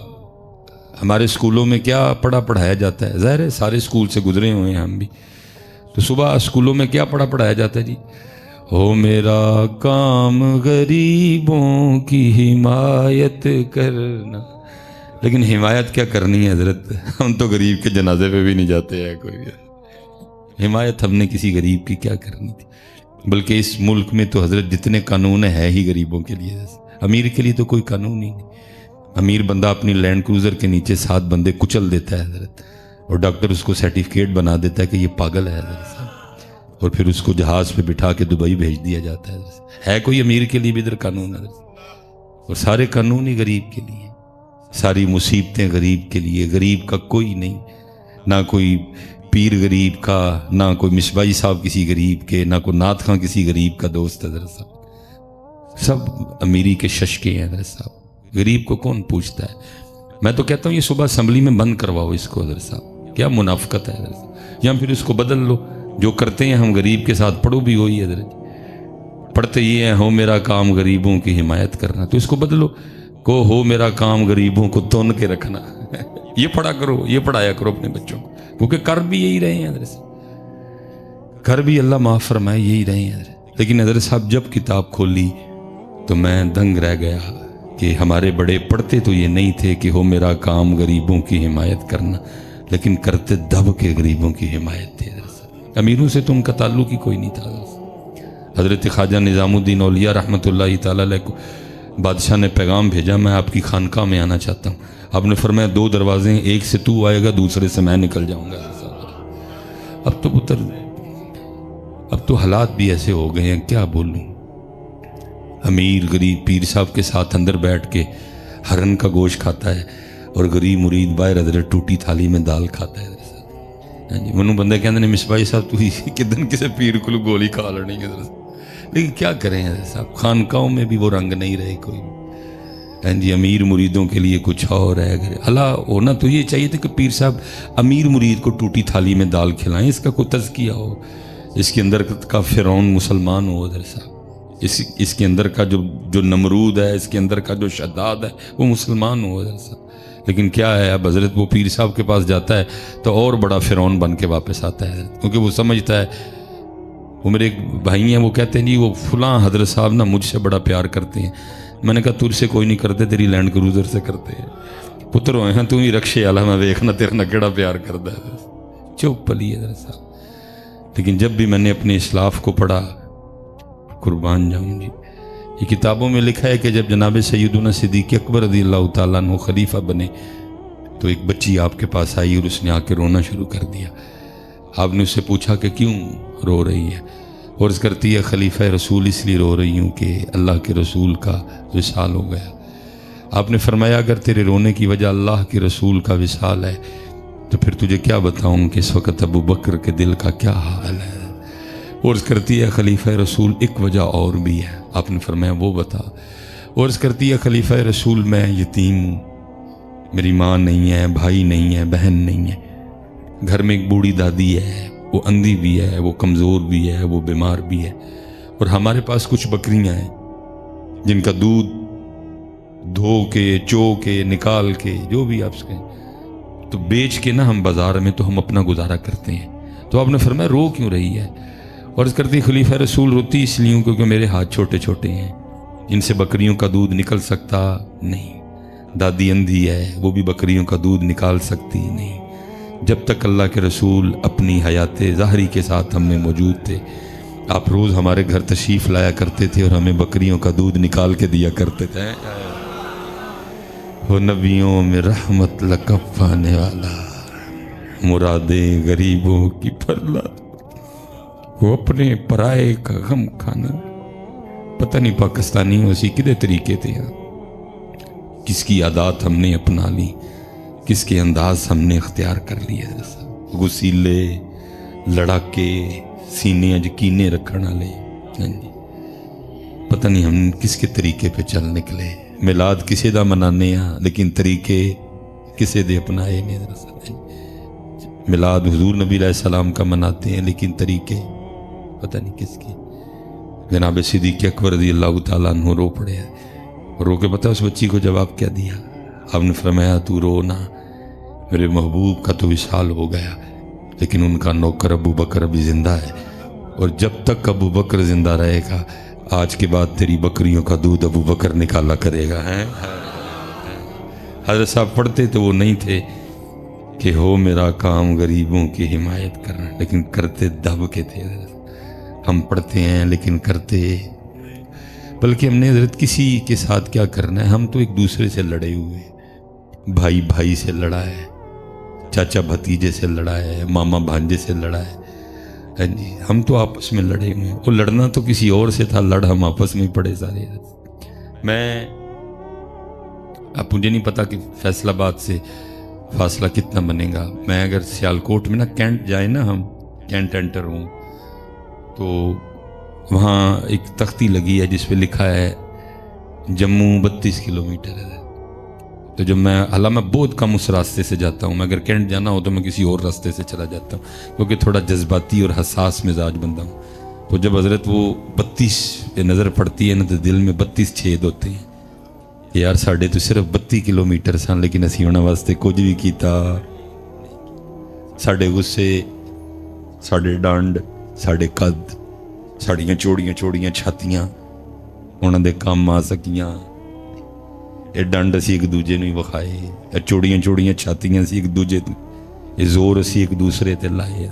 ہمارے اسکولوں میں کیا پڑھایا جاتا ہے، ظاہر ہے سارے اسکول سے گزرے ہوئے ہیں ہم بھی، تو صبح اسکولوں میں کیا پڑھایا جاتا ہے جی؟ ہو میرا کام غریبوں کی حمایت کرنا، لیکن حمایت کیا کرنی ہے حضرت، ہم تو غریب کے جنازے پہ بھی نہیں جاتے ہیں کوئی، حمایت ہم نے کسی غریب کی کیا کرنی تھی؟ بلکہ اس ملک میں تو حضرت جتنے قانون ہے ہی غریبوں کے لیے، امیر کے لیے تو کوئی قانون ہی نہیں۔ امیر بندہ اپنی لینڈ کروزر کے نیچے 7 بندے کچل دیتا ہے حضرت، اور ڈاکٹر اس کو سرٹیفکیٹ بنا دیتا ہے کہ یہ پاگل ہے حضرت صاحب، اور پھر اس کو جہاز پہ بٹھا کے دبئی بھیج دیا جاتا ہے حضرت۔ ہے کوئی امیر کے لیے بھی ادھر قانون حضرت؟ اور سارے قانون ہی غریب کے لیے، ساری مصیبتیں غریب کے لیے، غریب کا کوئی نہیں، نہ کوئی پیر غریب کا، نہ کوئی مصباحی صاحب کسی غریب کے، نہ کوئی نعت خاں کسی غریب کا دوست حضرت صاحب، سب امیری کے ششکے ہیں حضرت صاحب، غریب کو کون پوچھتا ہے؟ میں تو کہتا ہوں یہ صبح اسمبلی میں بند کرواؤ اس کو حضرت صاحب، کیا منافقت ہے حضرت صاحب، یا پھر اس کو بدل لو، جو کرتے ہیں ہم غریب کے ساتھ پڑھو بھی ہوئی حضرت، پڑھتے یہ ہیں ہو میرا کام غریبوں کی حمایت کرنا، تو اس کو بدلو کو ہو میرا کام غریبوں کو تون کے رکھنا یہ پڑھا کرو، یہ پڑھایا کرو اپنے بچوں کو، کیونکہ کر بھی یہی رہے ہیں حضرت صاحب، کر بھی اللہ معاف فرمائے یہی رہے ہیں حضرت۔ لیکن حضرت صاحب جب کتاب کھولی تو میں دنگ رہ گیا کہ ہمارے بڑے پڑھتے تو یہ نہیں تھے کہ ہو میرا کام غریبوں کی حمایت کرنا، لیکن کرتے دب کے غریبوں کی حمایت تھے حضرت صاحب، امیروں سے تو ان کا تعلق ہی کوئی نہیں تھا حضرت۔ حضرت خواجہ نظام الدین اولیاء رحمۃ اللہ تعالیٰ علیہ کو بادشاہ نے پیغام بھیجا میں آپ کی خانقاہ میں آنا چاہتا ہوں، آپ نے فرمایا 2 دروازے ہیں، ایک سے تو آئے گا، دوسرے سے میں نکل جاؤں گا۔ اب تو پتر، اب تو حالات بھی ایسے ہو گئے ہیں کیا بولوں، امیر غریب پیر صاحب کے ساتھ اندر بیٹھ کے ہرن کا گوشت کھاتا ہے، اور غریب مرید باہر حضرت ٹوٹی تھالی میں دال کھاتا ہے حضرت۔ منو بندے کہتے ہیں مصباحی صاحب تو کدن کسی پیر کو گولی کھا لڑیں گے حضرت، لیکن کیا کریں حضرت صاحب، خانقاہوں میں بھی وہ رنگ نہیں رہے کوئی، جی امیر مریدوں کے لیے کچھ اور ہے۔ اللہ ہونا تو یہ چاہیے تھا کہ پیر صاحب امیر مرید کو ٹوٹی تھالی میں دال کھلائیں، اس کا کوئی تزکیہ ہو، اس کے اندر کا فرعون مسلمان ہو حضرت صاحب، اس کے اندر کا جو نمرود ہے، اس کے اندر کا جو شداد ہے وہ مسلمان ہو حضرت صاحب۔ لیکن کیا ہے اب حضرت وہ پیر صاحب کے پاس جاتا ہے تو اور بڑا فرعون بن کے واپس آتا ہے، کیونکہ وہ سمجھتا ہے، وہ میرے ایک بھائی ہیں وہ کہتے ہیں جی وہ فلاں حضرت صاحب نا مجھ سے بڑا پیار کرتے ہیں، میں نے کہا تجھ سے کوئی نہیں کرتے، تیری لینڈ کروزر سے کرتے ہیں، پتر ہوئے ہیں تو ہی رکشے والا، میں دیکھنا تیرا کیڑا پیار کرتا ہے، چپ پلی حضرت صاحب۔ لیکن جب بھی میں نے اپنے اسلاف کو پڑھا، قربان جاؤں جی، یہ کتابوں میں لکھا ہے کہ جب جناب سیدنا صدیق اکبر رضی اللہ تعالیٰ عنہ خلیفہ بنے تو ایک بچی آپ کے پاس آئی اور اس نے آ کے رونا شروع کر دیا۔ آپ نے اس سے پوچھا کہ کیوں رو رہی ہے، اور اس کرتی ہے خلیفہ رسول اس لیے رو رہی ہوں کہ اللہ کے رسول کا وصال ہو گیا۔ آپ نے فرمایا اگر تیرے رونے کی وجہ اللہ کے رسول کا وصال ہے تو پھر تجھے کیا بتاؤں کہ اس وقت ابو بکر کے دل کا کیا حال ہے، اور اس کرتی ہے خلیفہ رسول ایک وجہ اور بھی ہے، آپ نے فرمایا وہ بتا، اور اس کرتی ہے خلیفہ رسول میں یتیم ہوں، میری ماں نہیں ہے، بھائی نہیں ہے، بہن نہیں ہے، گھر میں ایک بوڑھی دادی ہے، وہ اندھی بھی ہے، وہ کمزور بھی ہے، وہ بیمار بھی ہے، اور ہمارے پاس کچھ بکریاں ہیں جن کا دودھ دھو کے، چو کے، نکال کے، جو بھی آپ سے کہیں، تو بیچ کے نا ہم بازار میں تو ہم اپنا گزارا کرتے ہیں۔ تو آپ نے فرمایا رو کیوں رہی ہے؟ عرض کرتی خلیفہ رسول روتی اس لیے کیونکہ میرے ہاتھ چھوٹے چھوٹے ہیں، ان سے بکریوں کا دودھ نکل سکتا نہیں۔ دادی اندھی ہے، وہ بھی بکریوں کا دودھ نکال سکتی نہیں۔ جب تک اللہ کے رسول اپنی حیات ظاہری کے ساتھ ہم میں موجود تھے، آپ روز ہمارے گھر تشریف لایا کرتے تھے اور ہمیں بکریوں کا دودھ نکال کے دیا کرتے تھے۔ وہ نبیوں میں رحمت لقب پانے والا، مرادیں غریبوں کی پھرلا، وہ اپنے پرائے کا غم کھانا۔ پتہ نہیں پاکستانی اسی کدے طریقے تھے، کس کی عادات ہم نے اپنا لی، کس کے انداز ہم نے اختیار کر لیے، غسیلے، لڑاکے، سینے یقینے رکھنا لے، پتہ نہیں ہم کس کے طریقے پہ چل نکلے۔ میلاد کسے دا منانے ہاں لیکن طریقے کسے دے اپنائے نہیں۔ میلاد حضور نبی علیہ السلام کا مناتے ہیں لیکن طریقے پتہ نہیں کس کے۔ جناب صدیق اکبر رضی اللہ تعالیٰ عنہ رو پڑے ہیں، رو کے پتہ اس بچی کو جواب کیا دیا؟ آپ نے فرمایا تو رو نہ، میرے محبوب کا تو وصال ہو گیا لیکن ان کا نوکر ابو بکر ابھی زندہ ہے، اور جب تک ابو بکر زندہ رہے گا آج کے بعد تیری بکریوں کا دودھ ابو بکر نکالا کرے گا۔ حضرت صاحب پڑھتے تو وہ نہیں تھے کہ ہو میرا کام غریبوں کی حمایت کرنا، لیکن کرتے دب کے تھے۔ ہم پڑھتے ہیں لیکن کرتے، بلکہ ہم نے حضرت کسی کے ساتھ کیا کرنا ہے، ہم تو ایک دوسرے سے لڑے ہوئے، بھائی بھائی سے لڑا ہے، چاچا بھتیجے سے لڑا ہے، ماما بھانجے سے لڑا ہے، ہاں جی، ہم تو آپس میں لڑے ہوئے ہیں۔ وہ لڑنا تو کسی اور سے تھا، لڑ ہم آپس میں پڑے سارے۔ اب مجھے نہیں پتا کہ فیصل آباد سے فاصلہ کتنا بنے گا۔ میں اگر سیالکوٹ میں نا کینٹ جائے نا، ہم کینٹ انٹر ہوں تو وہاں ایک تختی لگی ہے جس پہ لکھا ہے جموں 32 کلومیٹر ہے۔ تو جب میں بہت کم اس راستے سے جاتا ہوں، میں اگر کینٹ جانا ہو تو میں کسی اور راستے سے چلا جاتا ہوں کیونکہ تھوڑا جذباتی اور حساس مزاج بندہ ہوں۔ تو جب حضرت وہ 32 پہ نظر پڑتی ہے نا تو دل میں 32 چھید ہوتے ہیں، یار ساڑھے تو صرف 32 کلومیٹر سن لیکن اسی انہاں واسطے کچھ بھی کیتا، ساڑھے غصے، ساڑھے ڈانڈ، ساڑھے قد، ساڑھیاں چوڑیاں چوڑیاں چھاتیاں انہاں دے کام آ سکیاں، یہ ڈانڈ اسی ایک دوجے نوں وکھائے، یہ چوڑیاں چوڑیاں چھاتیاں اسی ایک دوجے تے، یہ زور اسی ایک دوسرے تے لائے۔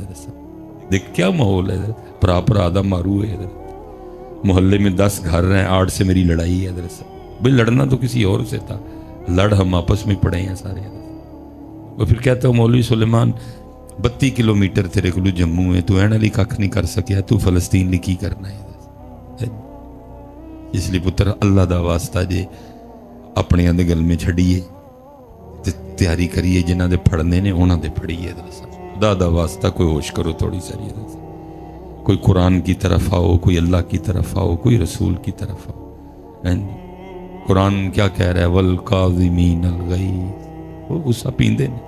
دیکھ کیا ماحول ہے، پرا پرا دا مارو ہے، محلے میں 10 گھر ہیں، 8 سے میری لڑائی ہے۔ بھئی لڑنا تو کسی اور سے تھا، لڑ ہم آپس میں پڑے ہیں سارے۔ وہ پھر کہتا ہوں مولوی سلیمان 32 کلومیٹر تیرے کو جموں ہے، تو اینہ لی کھ نہیں کر سکیا، تو فلسطین لی کی کرنا ہے؟ اس لیے پتر اللہ دا واسطہ جے اپنے دے گل میں چھڑیے تیاری کریے، جنہ دے پھڑنے نے انہاں دے پھڑیے۔ خدا دا واسطہ کوئی ہوش کرو تھوڑی ساری، کوئی قرآن کی طرف آؤ، کوئی اللہ کی طرف آؤ، کوئی رسول کی طرف آؤ۔ قرآن کیا کہہ رہا ہے؟ والقاظمین الغیظ، وہ غصہ پیندے نے،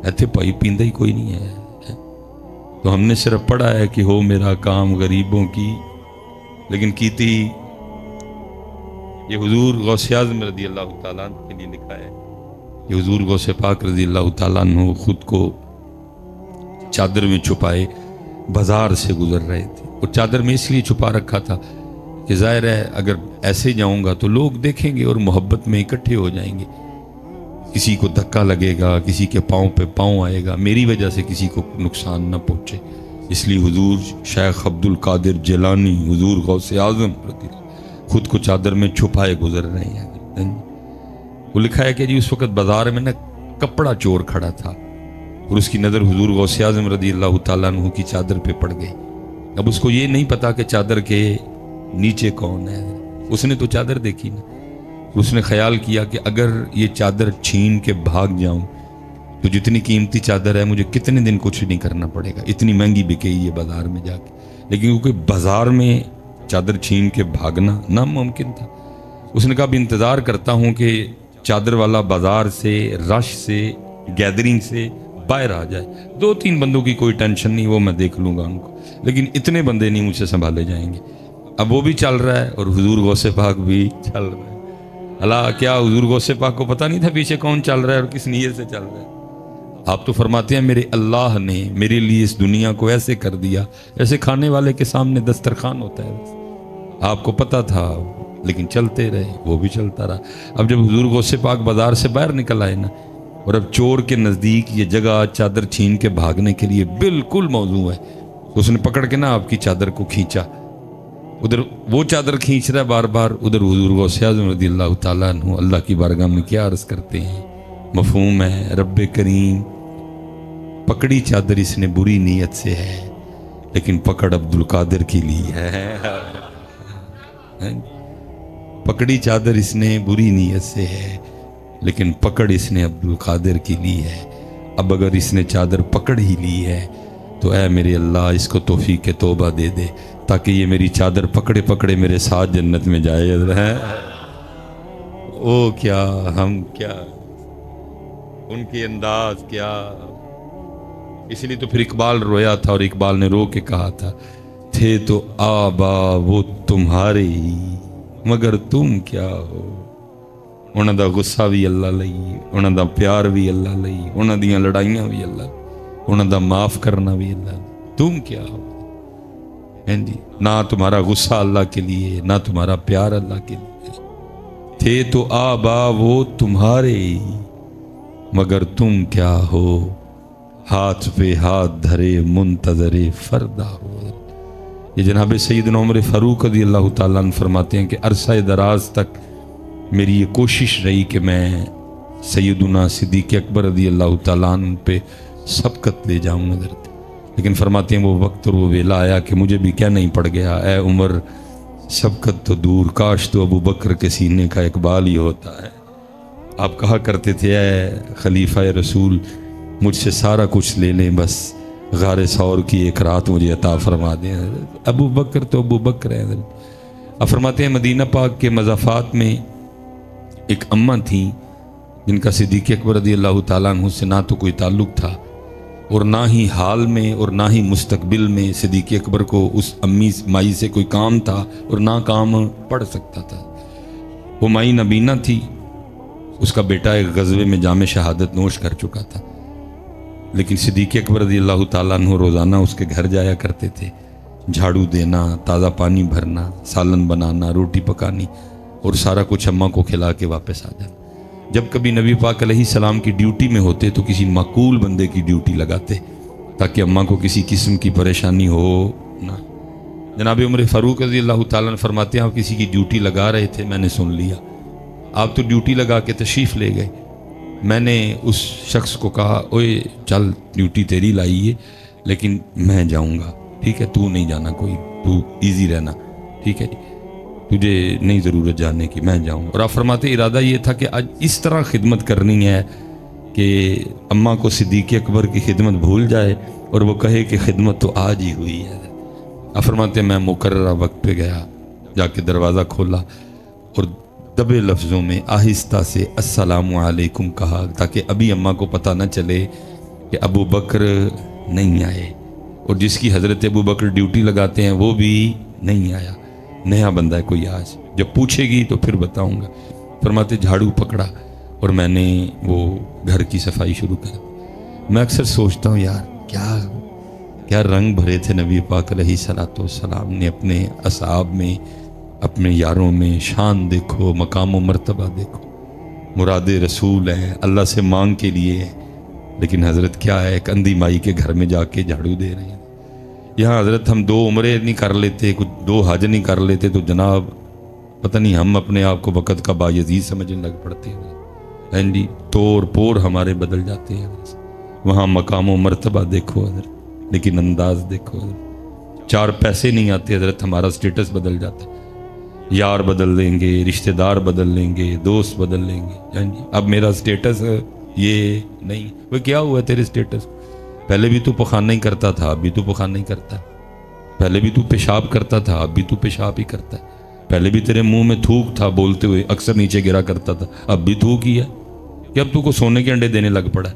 ایتھے پائی پیندہ ہی کوئی نہیں ہے۔ تو ہم نے صرف پڑھا ہے کہ ہو میرا کام غریبوں کی، لیکن کیتی یہ حضور غوث اعظم رضی اللہ تعالیٰ عنہ کے لیے لکھا ہے کہ حضور غوث پاک رضی اللہ تعالیٰ عنہ خود کو چادر میں چھپائے بازار سے گزر رہے تھے، اور چادر میں اس لیے چھپا رکھا تھا کہ ظاہر ہے اگر ایسے جاؤں گا تو لوگ دیکھیں گے اور محبت میں اکٹھے ہو جائیں گے، کسی کو دھکا لگے گا، کسی کے پاؤں پہ پاؤں آئے گا، میری وجہ سے کسی کو نقصان نہ پہنچے۔ اس لیے حضور شیخ عبد القادر جیلانی، حضور غوث اعظم خود کو چادر میں چھپائے گزر رہے ہیں۔ وہ لکھا ہے کہ جی اس وقت بازار میں نا کپڑا چور کھڑا تھا، اور اس کی نظر حضور غوث اعظم رضی اللہ تعالیٰ عنہ کی چادر پہ پڑ گئی۔ اب اس کو یہ نہیں پتا کہ چادر کے نیچے کون ہے، اس نے تو چادر دیکھی نا، اس نے خیال کیا کہ اگر یہ چادر چھین کے بھاگ جاؤں تو جتنی قیمتی چادر ہے مجھے کتنے دن کچھ نہیں کرنا پڑے گا، اتنی مہنگی بکے یہ بازار میں جا کے، لیکن کیونکہ بازار میں چادر چھین کے بھاگنا ناممکن تھا، اس نے کہا اب انتظار کرتا ہوں کہ چادر والا بازار سے، رش سے، گیدرنگ سے باہر آ جائے. 2-3 بندوں کی کوئی ٹینشن نہیں, وہ میں دیکھ لوں گا ان کو, لیکن اتنے بندے نہیں مجھ سے سنبھالے جائیں گے. اب وہ بھی چل رہا ہے اور حضور غوث پاک بھی چل رہا ہے. اللہ, کیا حضور غوث پاک کو پتہ نہیں تھا پیچھے کون چل رہا ہے اور کس نیت سے چل رہا ہے؟ آپ تو فرماتے ہیں میرے اللہ نے میرے لیے اس دنیا کو ایسے کر دیا ایسے کھانے والے کے سامنے دسترخوان ہوتا ہے. آپ کو پتہ تھا لیکن چلتے رہے, وہ بھی چلتا رہا. اب جب حضور غوث پاک بازار سے باہر نکل آئے نا, اور اب چور کے نزدیک یہ جگہ چادر چھین کے بھاگنے کے لیے بالکل موزوں ہے, تو اس نے پکڑ کے نا آپ کی چادر کو کھینچا. ادھر وہ چادر کھینچ رہا ہے بار بار, ادھر حضور غوث اعظم رضی اللہ تعالیٰ عنہ اللہ کی بارگاہ میں کیا عرض کرتے ہیں. مفہوم ہے, رب کریم پکڑی چادر اس نے بری نیت سے ہے لیکن پکڑ عبد القادر کے لیے ہے. پکڑی چادر اس نے بری نیت سے ہے لیکن پکڑ اس نے عبد القادر کی لی ہے. اب اگر اس نے چادر پکڑ ہی لی ہے تو اے میرے اللہ اس کو توفیق توبہ دے دے تاکہ یہ میری چادر پکڑے پکڑے میرے ساتھ جنت میں جائے. او کیا ہم کیا, ان کے انداز کیا. اس لیے تو پھر اقبال رویا تھا, اور اقبال نے رو کے کہا تھا تھے تو آبا وہ تمہارے ہی مگر تم کیا ہو. انہاں دا غصہ بھی اللہ لئی, انہاں دا پیار بھی اللہ لئی, انہاں دیاں لڑائیاں بھی اللہ, انہاں دا معاف کرنا بھی اللہ. تم کیا ہو جی, نہ تمہارا غصہ اللہ کے لیے نہ تمہارا پیار اللہ کے لیے. تھے تو آبا وہ تمہارے ہی مگر تم کیا ہو, ہاتھ پہ ہاتھ دھرے منتظر فردا ہو. یہ جناب سیدنا عمر فاروق رضی اللہ تعالیٰ عنہ فرماتے ہیں کہ عرصہ دراز تک میری یہ کوشش رہی کہ میں سیدنا صدیق اکبر رضی اللہ تعالیٰ عنہ پہ سبقت لے جاؤں حضرت, لیکن فرماتے ہیں وہ وقت اور وہ ویلا آیا کہ مجھے بھی کیا نہیں پڑ گیا, اے عمر سبقت تو دور, کاش تو ابو بکر کے سینے کا اقبال ہی ہوتا ہے. آپ کہا کرتے تھے اے خلیفہ رسول مجھ سے سارا کچھ لے لیں بس غار ثور کی ایک رات مجھے عطا فرما دیں. ابو بکر تو ابو بکر ہے. اب فرماتے ہیں مدینہ پاک کے مضافات میں ایک اماں تھیں جن کا صدیق اکبر رضی اللہ تعالیٰ عنہ سے نہ تو کوئی تعلق تھا اور نہ ہی حال میں اور نہ ہی مستقبل میں صدیق اکبر کو اس امی مائی سے کوئی کام تھا اور نہ کام پڑ سکتا تھا. وہ مائی نبینہ تھی, اس کا بیٹا ایک غزوے میں جام شہادت نوش کر چکا تھا, لیکن صدیق اکبر رضی اللہ تعالیٰ عنہ روزانہ اس کے گھر جایا کرتے تھے. جھاڑو دینا, تازہ پانی بھرنا, سالن بنانا, روٹی پکانی اور سارا کچھ اماں کو کھلا کے واپس آ جانا. جب کبھی نبی پاک علیہ السلام کی ڈیوٹی میں ہوتے تو کسی معقول بندے کی ڈیوٹی لگاتے تاکہ اماں کو کسی قسم کی پریشانی ہو نہ. جناب عمر فاروق رضی اللہ تعالیٰ عنہ فرماتے ہیں آپ کسی کی ڈیوٹی لگا رہے تھے, میں نے سن لیا, آپ تو ڈیوٹی لگا کے تشریف لے گئے. میں نے اس شخص کو کہا اوئے چل ڈیوٹی تیری لائی ہے لیکن میں جاؤں گا, ٹھیک ہے, تو نہیں جانا, کوئی تو ایزی رہنا, ٹھیک ہے جی, تجھے نہیں ضرورت جانے کی, میں جاؤں. اور آپ فرماتے ارادہ یہ تھا کہ آج اس طرح خدمت کرنی ہے کہ اماں کو صدیق اکبر کی خدمت بھول جائے اور وہ کہے کہ خدمت تو آج ہی ہوئی ہے. آپ فرماتے میں مقررہ وقت پہ گیا, جا کے دروازہ کھولا اور دبے لفظوں میں آہستہ سے السلام علیکم کہا تاکہ ابھی اماں کو پتہ نہ چلے کہ ابو بکر نہیں آئے, اور جس کی حضرت ابو بکر ڈیوٹی لگاتے ہیں وہ بھی نہیں آیا, نیا بندہ ہے کوئی, آج جب پوچھے گی تو پھر بتاؤں گا. فرماتے جھاڑو پکڑا اور میں نے وہ گھر کی صفائی شروع کر. میں اکثر سوچتا ہوں یار کیا رنگ بھرے تھے نبی پاک علیہ الصلوۃ والسلام نے اپنے اصحاب میں, اپنے یاروں میں. شان دیکھو, مقام و مرتبہ دیکھو, مراد رسول ہیں, اللہ سے مانگ کے لیے, لیکن حضرت کیا ہے ایک اندھی مائی کے گھر میں جا کے جھاڑو دے رہے ہیں. یہاں حضرت ہم 2 عمرے نہیں کر لیتے, کچھ 2 حج نہیں کر لیتے تو جناب پتہ نہیں ہم اپنے آپ کو وقت کا بایزید سمجھنے لگ پڑتے ہیں جی, طور پور ہمارے بدل جاتے ہیں. وہاں مقام و مرتبہ دیکھو حضرت, لیکن انداز دیکھو حضرت. 4 پیسے نہیں آتے حضرت, ہمارا سٹیٹس بدل جاتا ہے. یار بدل لیں گے, رشتہ دار بدل لیں گے, دوست بدل لیں گے. اب میرا سٹیٹس یہ نہیں, وہ کیا ہوا ہے تیرے سٹیٹس, پہلے بھی تو پخانہ ہی کرتا تھا, اب بھی تو پخانہ ہی کرتا ہے. پہلے بھی تو پیشاب کرتا تھا, اب بھی تو پیشاب ہی کرتا ہے. پہلے بھی تیرے منہ میں تھوک تھا, بولتے ہوئے اکثر نیچے گرا کرتا تھا, اب بھی تھوک ہی ہے. کہ اب تو کو سونے کے انڈے دینے لگ پڑا ہے.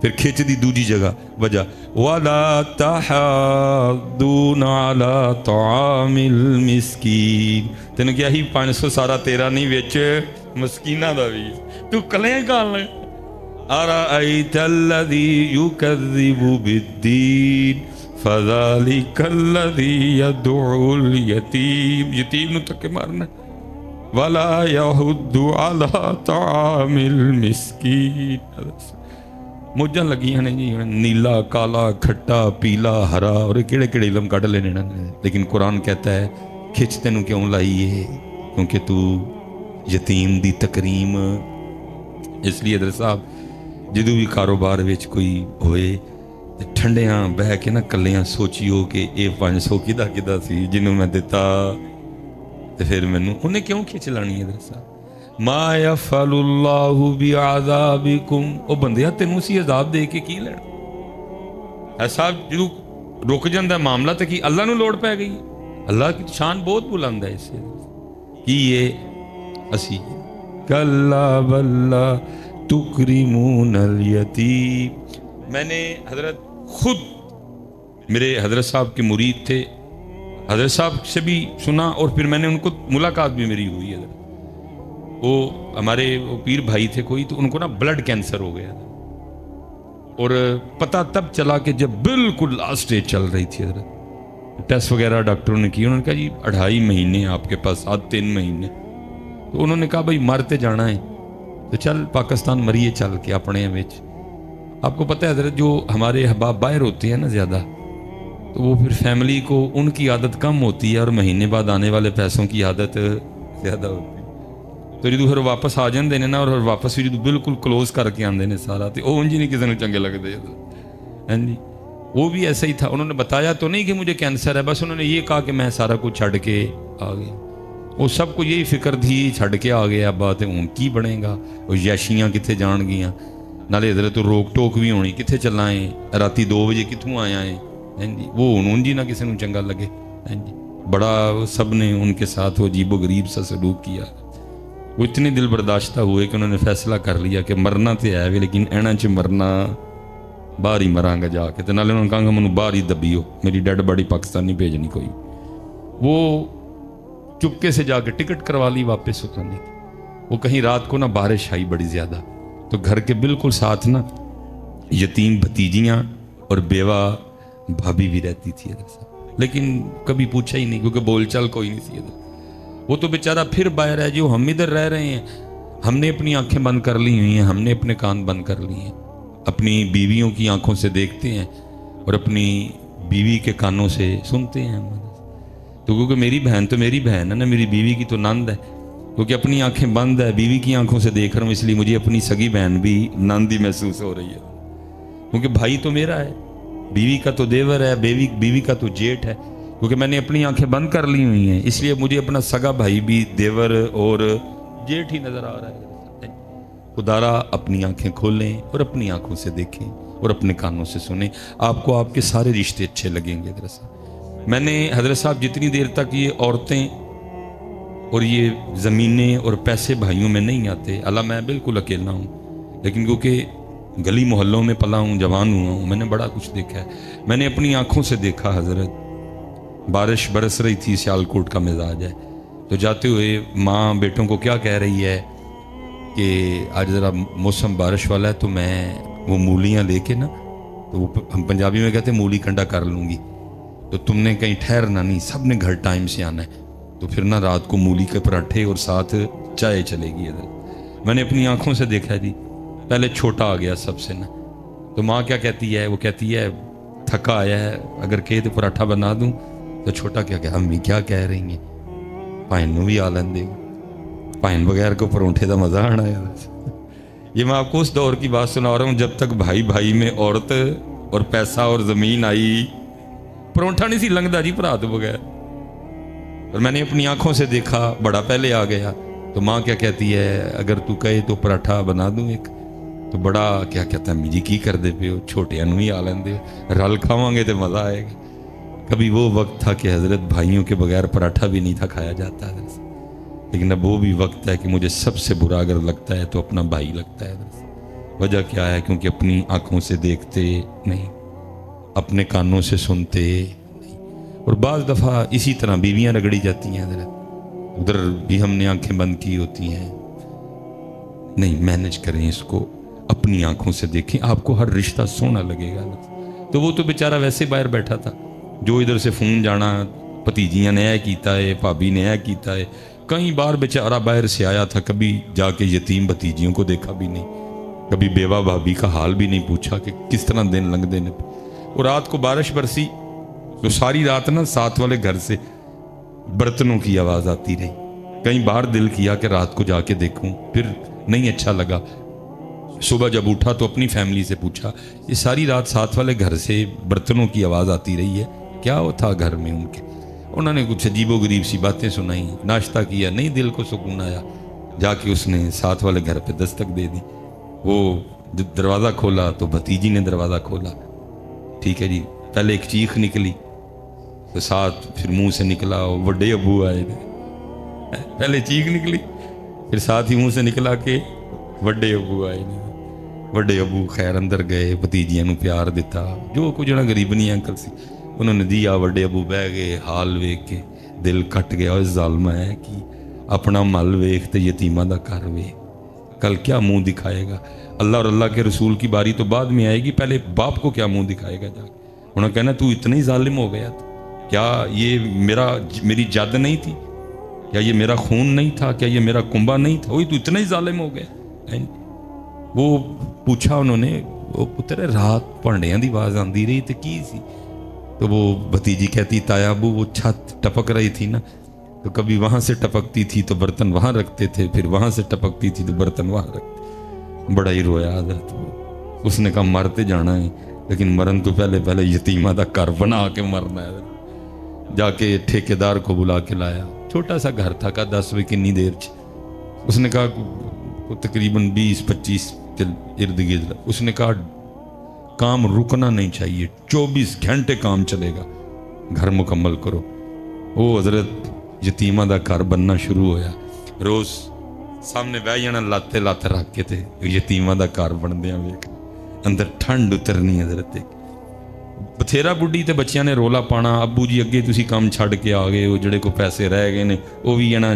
پھر کھچ دی دوجی جگہ وجہ وَلَا تَحَاضُّونَ عَلَىٰ طَعَامِ الْمِسْكِينِ. تینوں کیا ہی 500 سارا تیرا نہیں وچ مسکینہ دا بھی تو کلیاں کھان لگا. أَرَأَيْتَ الَّذِي يُكَذِّبُ بِالدِّينِ فَذَلِكَ الَّذِي يَدْعُو الْيَتِيمَ. یتیم نو تکے مارنا. وَلَا يَحُضُّ عَلَىٰ طَعَامِ الْمِسْكِينِ. موجاں لگیاں نے جی نیلا کالا کھٹا پیلا ہرا اور کیڑے کیڑے علم کٹ لینے. لیکن قرآن کہتا ہے کھچ تینوں کیوں لائی ہے؟ کیونکہ تو یتیم دی تکریم. اس لیے حضرت صاحب جدو بھی کاروبار وچ کوئی ہوئے ٹھنڈیاں بہ کے نہ کلیاں سوچیو کہ اے 500 کدا کدا سی جنوں میں دیتا تے پھر مینوں انہیں کیوں کھچ لانی ہے. حضرت صاحب ما یفعل اللہ بعذابکم. او بندیا تینوں سی عذاب دے کے کی لینا؟ ایسا جدو رک جاندہ معاملہ تے کی اللہ نو لوڑ پہ گئی. اللہ کی شان بہت بلند ہے. اس سے کی یہ اسی کلا بلا تکرمون الیتیم. میں نے حضرت خود میرے حضرت صاحب کے مرید تھے، حضرت صاحب سے بھی سنا اور پھر میں نے ان کو ملاقات بھی میری ہوئی. حضرت وہ ہمارے وہ پیر بھائی تھے کوئی، تو ان کو نا بلڈ کینسر ہو گیا اور پتہ تب چلا کہ جب بالکل لاسٹ سٹیج چل رہی تھی. حضرت ٹیسٹ وغیرہ ڈاکٹروں نے کی. انہوں نے کہا جی 2.5 مہینے آپ کے پاس، 3 مہینے. تو انہوں نے کہا بھائی مرتے جانا ہے تو چل پاکستان مریے چل کے اپنے وچ. آپ کو پتہ ہے حضرت جو ہمارے احباب باہر ہوتے ہیں نا زیادہ، تو وہ پھر فیملی کو ان کی عادت کم ہوتی ہے اور مہینے بعد آنے والے پیسوں کی عادت زیادہ ہوتی ہے. تو جدو پھر واپس آ جاندے نے نا اور واپس بھی جدو بالکل کلوز کر کے آندے نے سارا، تو وہ انج نہیں کسی نے چنگے لگتے. ہاں جی وہ بھی ایسا ہی تھا. انہوں نے بتایا تو نہیں کہ مجھے کینسر ہے، بس انہوں نے یہ کہا کہ میں سارا کچھ چھڑ کے آ گیا. وہ سب کو یہی فکر تھی چھڑ کے آ گیا بات ہوں کی بنے گا، وہ یاشیاں کتنے جان گیاں، نالے حضرت روک ٹوک بھی ہونی کتنے چلائیں، راتی 2 بجے کتوں آیا ہے. ہاں جی وہ ہوں جی نہ کسی نے چنگا لگے. ہاں جی بڑا سب نے ان کے ساتھ وہ عجیب و غریب سا سلوک کیا. وہ اتنے دل برداشتہ ہوئے کہ انہوں نے فیصلہ کر لیا کہ مرنا تو ہے لیکن اینا چ مرنا باہر ہی مراں گا جا کے. نالے انہوں نے کہا مجھے باہر ہی دبیو، میری ڈیڈ باڈی پاکستان نہیں بھیجنی کوئی. وہ چپکے سے جا کے ٹکٹ کروا لی واپس اترنے کی. وہ کہیں رات کو نا بارش آئی بڑی زیادہ، تو گھر کے بالکل ساتھ نا یتیم بھتیجیاں اور بیوہ بھابھی بھی رہتی تھی. لیکن کبھی پوچھا ہی نہیں کیونکہ بول چال کوئی نہیں سی. وہ تو بیچارہ پھر باہر ہے جو ہم ادھر رہ رہے ہیں. ہم نے اپنی آنکھیں بند کر لی ہوئی ہیں، ہم نے اپنے کان بند کر لیے ہیں، اپنی بیویوں کی آنکھوں سے دیکھتے ہیں اور اپنی بیوی کے کانوں سے سنتے ہیں. تو کیونکہ میری بہن تو میری بہن ہے نا، میری بیوی کی تو نند ہے. کیونکہ اپنی آنکھیں بند ہے، بیوی کی آنکھوں سے دیکھ رہا ہوں، اس لیے مجھے اپنی سگی بہن بھی نند ہی محسوس ہو رہی ہے. کیونکہ بھائی تو میرا ہے، بیوی کا تو دیور ہے، بیوی کا تو جیٹ ہے. کیونکہ میں نے اپنی آنکھیں بند کر لی ہوئی ہیں، اس لیے مجھے اپنا سگا بھائی بھی دیور اور جیٹ ہی نظر آ رہا ہے. خدارا اپنی آنکھیں کھولیں اور اپنی آنکھوں سے دیکھیں اور اپنے کانوں سے سنیں، آپ کو آپ کے سارے رشتے اچھے لگیں گے. دراصل میں نے حضرت صاحب جتنی دیر تک یہ عورتیں اور یہ زمینیں اور پیسے بھائیوں میں نہیں آتے، اللہ میں بالکل اکیلا ہوں، لیکن کیونکہ گلی محلوں میں پلا ہوں، جوان ہوا ہوں، میں نے بڑا کچھ دیکھا ہے. میں نے اپنی آنکھوں سے دیکھا حضرت بارش برس رہی تھی، سیالکوٹ کا مزاج ہے، تو جاتے ہوئے ماں بیٹوں کو کیا کہہ رہی ہے کہ آج ذرا موسم بارش والا ہے تو میں وہ مولیاں لے کے نا، تو وہ ہم پنجابی میں کہتے ہیں مولی کنڈا کر لوں گی، تو تم نے کہیں ٹھہرنا نہیں، سب نے گھر ٹائم سے آنا ہے. تو پھر نہ رات کو مولی کے پراٹھے اور ساتھ چائے چلے گی. میں نے اپنی آنکھوں سے دیکھا جی. پہلے چھوٹا آ گیا سب سے نا، تو ماں کیا کہتی ہے، وہ کہتی ہے تھکا آیا ہے اگر کہے تو پراٹھا بنا دوں، تو چھوٹا کیا کہ امی کیا کہہ رہی ہیں، پائن نو بھی آ لیندے، پائن بغیر کو پرونٹھے دا مزہ آنا ہے. یہ میں آپ کو اس دور کی بات سنا رہا ہوں جب تک بھائی بھائی میں عورت اور پیسہ اور زمین آئی، پرونٹھا نہیں سی لنگدا جی بھرا تو بغیر. اور میں نے اپنی آنکھوں سے دیکھا، بڑا پہلے آ گیا. تو ماں کیا کہتی ہے اگر تو کہے تو پراٹھا بنا دوں ایک، تو بڑا کیا کہتا ہے میری کی کر دے پہ ہو، چھوٹیاں نو ہی آ لیندے، رل کھاواں گے تو مزہ آئے گا. کبھی وہ وقت تھا کہ حضرت بھائیوں کے بغیر پراٹھا بھی نہیں تھا کھایا جاتا ہے. لیکن اب وہ بھی وقت ہے کہ مجھے سب سے برا اگر لگتا ہے تو اپنا بھائی لگتا ہے. وجہ کیا ہے؟ کیونکہ اپنی آنکھوں سے دیکھتے نہیں، اپنے کانوں سے سنتے نہیں، اور بعض دفعہ اسی طرح بیویاں رگڑی جاتی ہیں حضرت، ادھر بھی ہم نے آنکھیں بند کی ہوتی ہیں۔ نہیں، مینج کریں اس کو، اپنی آنکھوں سے دیکھیں، آپ کو ہر رشتہ سونا لگے گا۔ تو وہ تو بیچارہ ویسے باہر بیٹھا تھا، جو ادھر سے فون جانا، بھتیجیاں نے اے کیتا ہے، بھابی نے اے کیتا ہے، کئی بار بیچارہ باہر سے آیا تھا، کبھی جا کے یتیم بھتیجیوں کو دیکھا بھی نہیں، کبھی بیوہ بھابی کا حال بھی نہیں پوچھا کہ کس طرح دن لنگ دینے پہ۔ اور رات کو بارش برسی تو ساری رات نا ساتھ والے گھر سے برتنوں کی آواز آتی رہی، کئی بار دل کیا کہ رات کو جا کے دیکھوں، پھر نہیں اچھا لگا۔ صبح جب اٹھا تو اپنی فیملی سے پوچھا، یہ ساری رات ساتھ والے گھر سے برتنوں کی آواز آتی رہی ہے، کیا وہ تھا گھر میں ان کے؟ انہوں نے کچھ عجیب و غریب سی باتیں سنائی، ناشتہ کیا، نہیں دل کو سکون آیا، جا کے اس نے ساتھ والے گھر پہ دستک دے دی۔ وہ جب دروازہ کھولا تو بھتیجی نے دروازہ کھولا، ٹھیک ہے جی، پہلے ایک چیخ نکلی تو ساتھ پھر منہ سے نکلا وڈے ابو آئے، پہلے چیخ نکلی پھر ساتھ ہی منہ سے نکلا کہ وڈے ابو آئے نے۔ وڈے ابو خیر اندر گئے، بھتیجیاں نو پیار دیتا، جو کچھ نہ غریبنی انکل سی انہوں نے دیا۔ وڈے ابو بہ گئے، حال ویکھ کے دل کٹ گیا، اور ظالمہ ہے کہ اپنا مل ویکھ تے یتیمہ دا کر ویکھ، کل کیا منہ دکھائے گا؟ اللہ اور اللہ کے رسول کی باری تو بعد میں آئے گی، پہلے باپ کو کیا منہ دکھائے گا جا کے؟ انہوں نے کہنا تو اتنا ہی ظالم ہو گیا تھا، کیا یہ میری جد نہیں تھی؟ کیا یہ میرا خون نہیں تھا؟ کیا یہ میرا کنبہ نہیں تھا؟ وہی تو اتنا ہی ظالم ہو گیا۔ وہ پوچھا انہوں نے، وہ پتر رات پانڈیاں دی آواز آندی رہی تو کی سی؟ تو وہ بھتیجی کہتی تایا ابو وہ چھت ٹپک رہی تھی نا، تو کبھی وہاں سے ٹپکتی تھی تو برتن وہاں رکھتے تھے، پھر وہاں سے ٹپکتی تھی تو برتن وہاں رکھتے۔ بڑا ہی رویا حضرت وہ، اس نے کہا مرتے جانا ہے لیکن مرن تو پہلے یتیمہ دا گھر بنا کے مرنا ہے۔ جا کے ٹھیکیدار کو بلا کے لایا، چھوٹا سا گھر تھا، کہا 10 بجے کنی دیر اس نے کہا تقریباً 20-25 ارد گرد، اس نے کہا کام رکنا نہیں چاہیے، 24 گھنٹے کام چلے گا، گھر مکمل کرو۔ وہ حضرت یتیمہ دا گھر بننا شروع ہویا، روز سامنے بہ جانا لاتے رکھ کے تے یتیمہ دا گھر بندیاں ویکھ، اندر ٹھنڈ اترنی حضرت۔ بتھیرا بڈھی تے بچیاں نے رولا پانا، ابو جی اگے تسی کام چھڑ کے آ گئے، وہ جڑے کو پیسے رہ گئے نے وہ بھی نا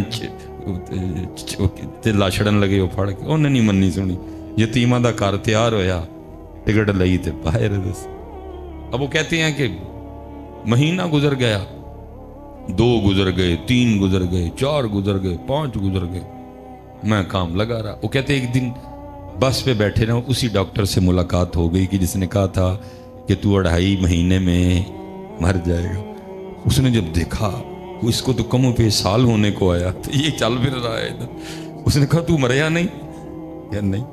لا چھڑن لگے، وہ پھڑ کے انہیں نہیں مننی سنی۔ یتیمہ دا گھر تیار ہویا، ٹکٹ لئی تے باہر دس۔ اب وہ کہتے ہیں کہ مہینہ گزر گیا، 2 گزر گئے، 3 گزر گئے، 4 گزر گئے، 5 گزر گئے، میں کام لگا رہا۔ وہ کہتے ایک دن بس پہ بیٹھے رہے، اسی ڈاکٹر سے ملاقات ہو گئی کہ جس نے کہا تھا کہ تو 2.5 مہینے میں مر جائے گا۔ اس نے جب دیکھا اس کو تو کم و بیش سال ہونے کو آیا، تو یہ چل پھر رہا ہے ادھر۔ اس نے کہا تو مریا نہیں؟ یا نہیں۔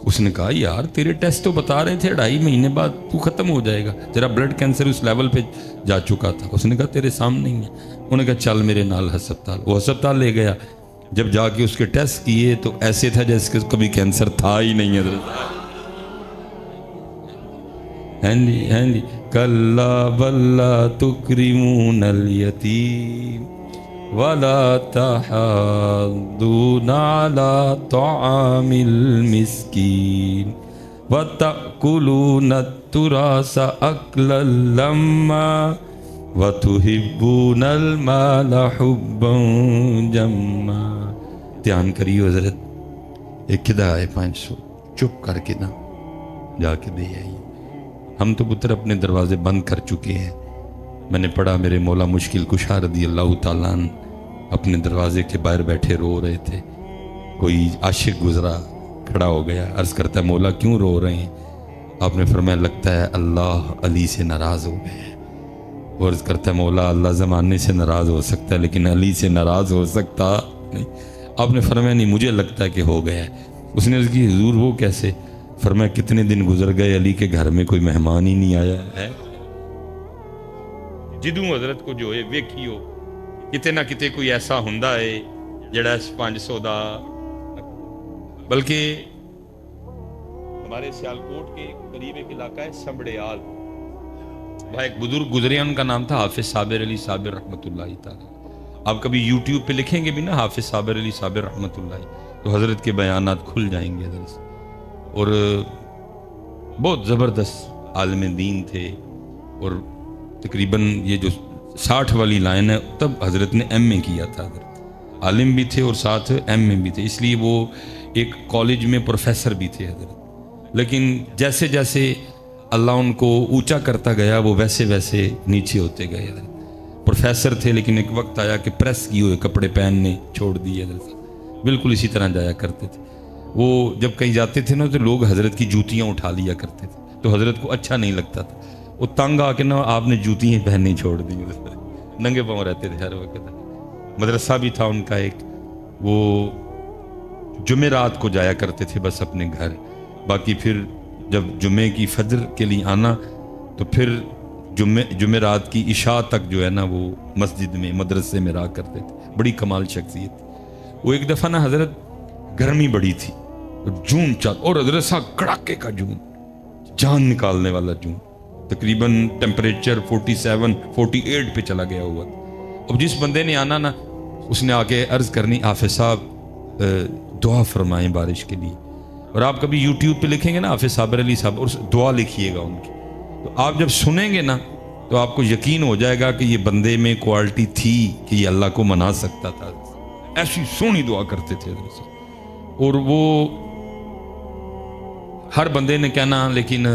اس نے کہا یار تیرے ٹیسٹ تو بتا رہے تھے 2.5 مہینے بعد تو ختم ہو جائے گا، تیرا بلڈ کینسر اس لیول پہ جا چکا تھا۔ اس نے کہا تیرے سامنے ہی ہے۔ انہوں نے کہا چل میرے نال ہسپتال۔ وہ ہسپتال لے گیا، جب جا کے اس کے ٹیسٹ کیے تو ایسے تھا جیسے کہ کبھی کینسر تھا ہی نہیں حضرت۔ ہاں جی، کلا بلا تکرمون الیتیم ولا تحاضون علی طعام المسکین وتأکلون التراث اکلا لما وتحبون المال حبا جما۔ دھیان کریو حضرت، ایک کدا ہے 500 چپ کر کے نا جا کے دے آئیے۔ ہم تو پتر اپنے دروازے بند کر چکے ہیں۔ میں نے پڑھا میرے مولا مشکل کشا رضی اللہ تعالیٰ عنہ اپنے دروازے کے باہر بیٹھے رو رہے تھے، کوئی عاشق گزرا کھڑا ہو گیا، عرض کرتا ہے مولا کیوں رو رہے ہیں؟ آپ نے فرمایا لگتا ہے اللہ علی سے ناراض ہو گئے ہیں۔ وہ عرض کرتا ہے مولا اللہ زمانے سے ناراض ہو سکتا ہے لیکن علی سے ناراض ہو سکتا نہیں۔ آپ نے فرمایا نہیں مجھے لگتا ہے کہ ہو گیا ہے۔ اس نے عرض کی حضور وہ کیسے؟ فرمایا کتنے دن گزر گئے علی کے گھر میں کوئی مہمان ہی نہیں آیا ہے۔ جدوں حضرت کو جو ہے ویکھیو کتے نہ کتے کوئی ایسا ہوندا ہے جڑا 500 دا، بلکہ ہمارے سیالکوٹ کے قریب ایک علاقہ ہے سمبڑیال، وہاں ایک بزرگ گزرے، ان کا نام تھا حافظ صابر علی صابر رحمۃ اللہ تعالی۔ آپ کبھی یوٹیوب پہ لکھیں گے بھی نا حافظ صابر علی صابر رحمۃ اللہ، تو حضرت کے بیانات کھل جائیں گے حضرت۔ اور بہت زبردست عالم دین تھے، اور تقریباً یہ جو 60 والی لائن ہے تب حضرت نے ایم اے کیا تھا، حضرت عالم بھی تھے اور ساتھ ایم اے بھی تھے، اس لیے وہ ایک کالج میں پروفیسر بھی تھے حضرت۔ لیکن جیسے جیسے اللہ ان کو اونچا کرتا گیا وہ ویسے ویسے نیچے ہوتے گئے حضرت۔ پروفیسر تھے لیکن ایک وقت آیا کہ پریس کیے ہوئے کپڑے پہننے چھوڑ دیے حضرت، بالکل اسی طرح جایا کرتے تھے۔ وہ جب کہیں جاتے تھے نا تو لوگ حضرت کی جوتیاں اٹھا لیا کرتے تھے، تو حضرت کو اچھا نہیں لگتا تھا، وہ تنگ آ کے نا آپ نے جوتیاں پہننی چھوڑ دی، ننگے پاؤں رہتے تھے ہر وقت۔ مدرسہ بھی تھا ان کا ایک، وہ جمعرات کو جایا کرتے تھے بس اپنے گھر، باقی پھر جب جمعے کی فجر کے لیے آنا تو پھر جمعرات کی عشاء تک جو ہے نا وہ مسجد میں مدرسے میں رہا کرتے تھے۔ بڑی کمال شخصیت تھی وہ۔ ایک دفعہ نا حضرت گرمی بڑی تھی، جون چل، اور حضرت صاحب کڑاکے کا جون، جان نکالنے والا جون، تقریباً ٹیمپریچر 47 48 پہ چلا گیا ہوا تھا۔ اب جس بندے نے آنا نا اس نے آ کے عرض کرنی حافظ صاحب دعا فرمائیں بارش کے لیے، اور آپ کبھی یوٹیوب پہ لکھیں گے نا حافظ صابر علی صاحب اور دعا لکھیے گا ان کی، تو آپ جب سنیں گے نا تو آپ کو یقین ہو جائے گا کہ یہ بندے میں کوالٹی تھی کہ یہ اللہ کو منا سکتا تھا۔ ایسی سونی دعا کرتے تھے حضرت، اور وہ ہر بندے نے کہنا لیکن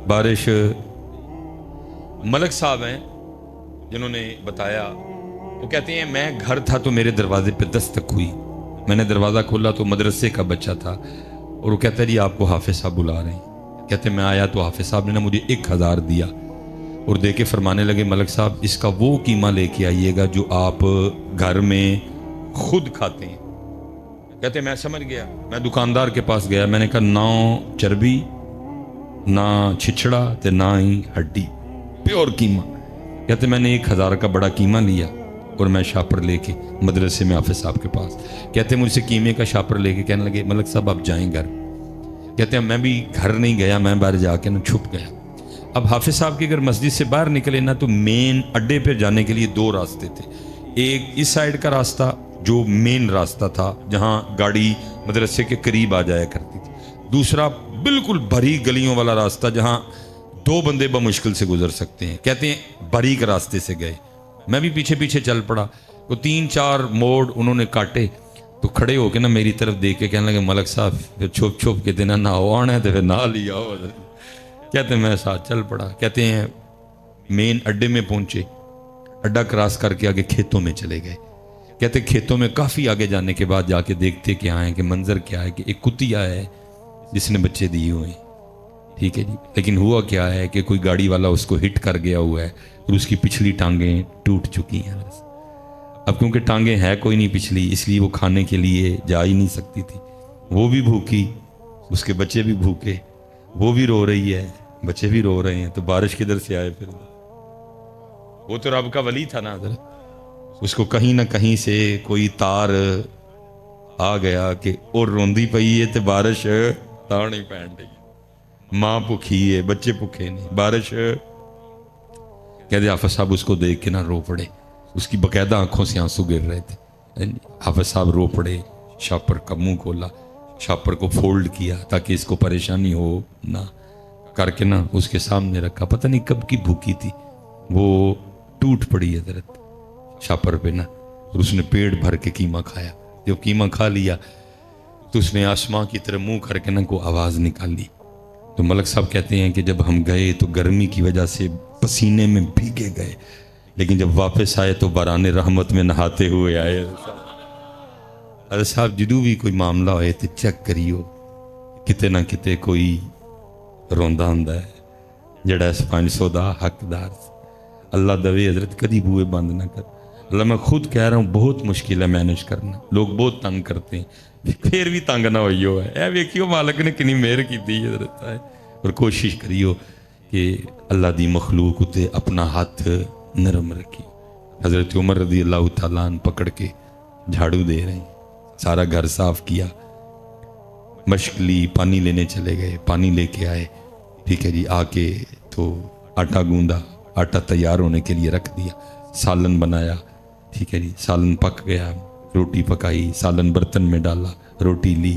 بارش، ملک صاحب ہیں جنہوں نے بتایا، وہ کہتے ہیں میں گھر تھا تو میرے دروازے پہ دستک ہوئی، میں نے دروازہ کھولا تو مدرسے کا بچہ تھا، اور وہ کہتا ہے جی آپ کو حافظ صاحب بلا رہے ہیں۔ کہتے ہیں میں آیا تو حافظ صاحب نے نا مجھے 1000 دیا اور دے کے فرمانے لگے ملک صاحب اس کا وہ قیمہ لے کے آئیے گا جو آپ گھر میں خود کھاتے ہیں۔ کہتے ہیں میں سمجھ گیا، میں دکاندار کے پاس گیا، میں نے کہا نہ چربی نہ چھچڑا تے نہ ہی ہڈی، پیور قیمہ۔ کہتے میں نے 1000 کا بڑا قیمہ لیا اور میں شاپر لے کے مدرسے میں حافظ صاحب کے پاس، کہتے مجھ سے قیمے کا شاپر لے کے کہنے لگے ملک صاحب آپ جائیں گھر۔ کہتے ہیں میں بھی گھر نہیں گیا، میں باہر جا کے نا چھپ گیا۔ اب حافظ صاحب کی اگر مسجد سے باہر نکلے نا تو مین اڈے پہ جانے کے لیے 2 راستے تھے، ایک اس سائیڈ کا راستہ جو مین راستہ تھا جہاں گاڑی مدرسے کے قریب آ جایا کرتی تھی، دوسرا بالکل بھری گلیوں والا راستہ جہاں 2 بندے بمشکل سے گزر سکتے ہیں۔ کہتے ہیں باریک راستے سے گئے، میں بھی پیچھے پیچھے چل پڑا، تو 3-4 موڑ انہوں نے کاٹے تو کھڑے ہو کے نا میری طرف دیکھ کے کہنے لگے ملک صاحب پھر چھپ چھپ کے دینا نہ ہو آنا ہے تو پھر نہ لیا ہو۔ کہتے ہیں میں ساتھ چل پڑا۔ کہتے ہیں مین اڈے میں پہنچے، اڈا کراس کر کے آگے کھیتوں میں چلے گئے۔ کہتے کھیتوں میں کافی آگے جانے کے بعد جا کے دیکھتے کیا ہے کہ منظر کیا ہے کہ ایک کتیا ہے جس نے بچے دیے ہوئے ہیں، ٹھیک ہے جی، لیکن ہوا کیا ہے کہ کوئی گاڑی والا اس کو ہٹ کر گیا ہوا ہے اور اس کی پچھلی ٹانگیں ٹوٹ چکی ہیں۔ اب کیونکہ ٹانگیں ہے کوئی نہیں پچھلی، اس لیے وہ کھانے کے لیے جا ہی نہیں سکتی تھی، وہ بھی بھوکی، اس کے بچے بھی بھوکے، وہ بھی رو رہی ہے، بچے بھی رو رہے ہیں، تو بارش کدھر سے آئے پھر؟ وہ تو رب کا ولی تھا نا حضرت، اس کو کہیں نہ کہیں سے کوئی تار آ گیا کہ اور روندی پئی ہے تو بارش تار نہیں پہن رہی، ماں بھوکھی ہے بچے بھوکے نہیں، بارش کہتے حافظ صاحب اس کو دیکھ کے نہ رو پڑے، اس کی باقاعدہ آنکھوں سے آنسو گر رہے تھے۔ حافظ صاحب رو پڑے، شاپر کا منہ کھولا، شاپر کو فولڈ کیا تاکہ اس کو پریشانی ہو نہ، کر کے نا اس کے سامنے رکھا، پتہ نہیں کب کی بھوکی تھی، وہ ٹوٹ پڑی حضرت شاپر پہ نا، اور اس نے پیٹ بھر کے قیمہ کھایا۔ جب قیمہ کھا لیا تو اس نے آسمان کی طرف منہ کر کے نا کو آواز نکالی۔ تو ملک صاحب کہتے ہیں کہ جب ہم گئے تو گرمی کی وجہ سے پسینے میں بھیگے گئے، لیکن جب واپس آئے تو باران رحمت میں نہاتے ہوئے آئے۔ حضرت صاحب جدو بھی کوئی معاملہ ہوئے تو چیک کریو، کتے نہ کتے کوئی روندا ہوندا ہے جڑا اس 500 دا حقدار۔ اللہ دوے حضرت کدی بوئے بند نہ کر۔ اللہ میں خود کہہ رہا ہوں بہت مشکل ہے مینج کرنا، لوگ بہت تنگ کرتے ہیں، پھر بھی تنگ نہ ہوئیو ہے، اے ویکھیو مالک نے کنی مہر کیتی حضرت ہے، اور کوشش کریو کہ اللہ دی مخلوق اتے اپنا ہاتھ نرم رکھی۔ حضرت عمر رضی اللہ تعالیٰ عنہ پکڑ کے جھاڑو دے رہے ہیں، سارا گھر صاف کیا، مشق لی، پانی لینے چلے گئے، پانی لے کے آئے، ٹھیک ہے جی، آ کے تو آٹا گوندا، آٹا تیار ہونے کے لیے رکھ دیا، سالن بنایا، ٹھیک ہے جی، سالن پک گیا، روٹی پکائی، سالن برتن میں ڈالا، روٹی لی،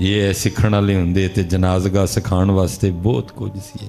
ਇਹ ਸਿੱਖਣ ਵਾਲੇ ਹੁੰਦੇ ਤੇ ਜਨਾਜ਼ਗਾ ਸਿਖਾਉਣ ਵਾਸਤੇ ਬਹੁਤ ਕੁਝ ਸੀ।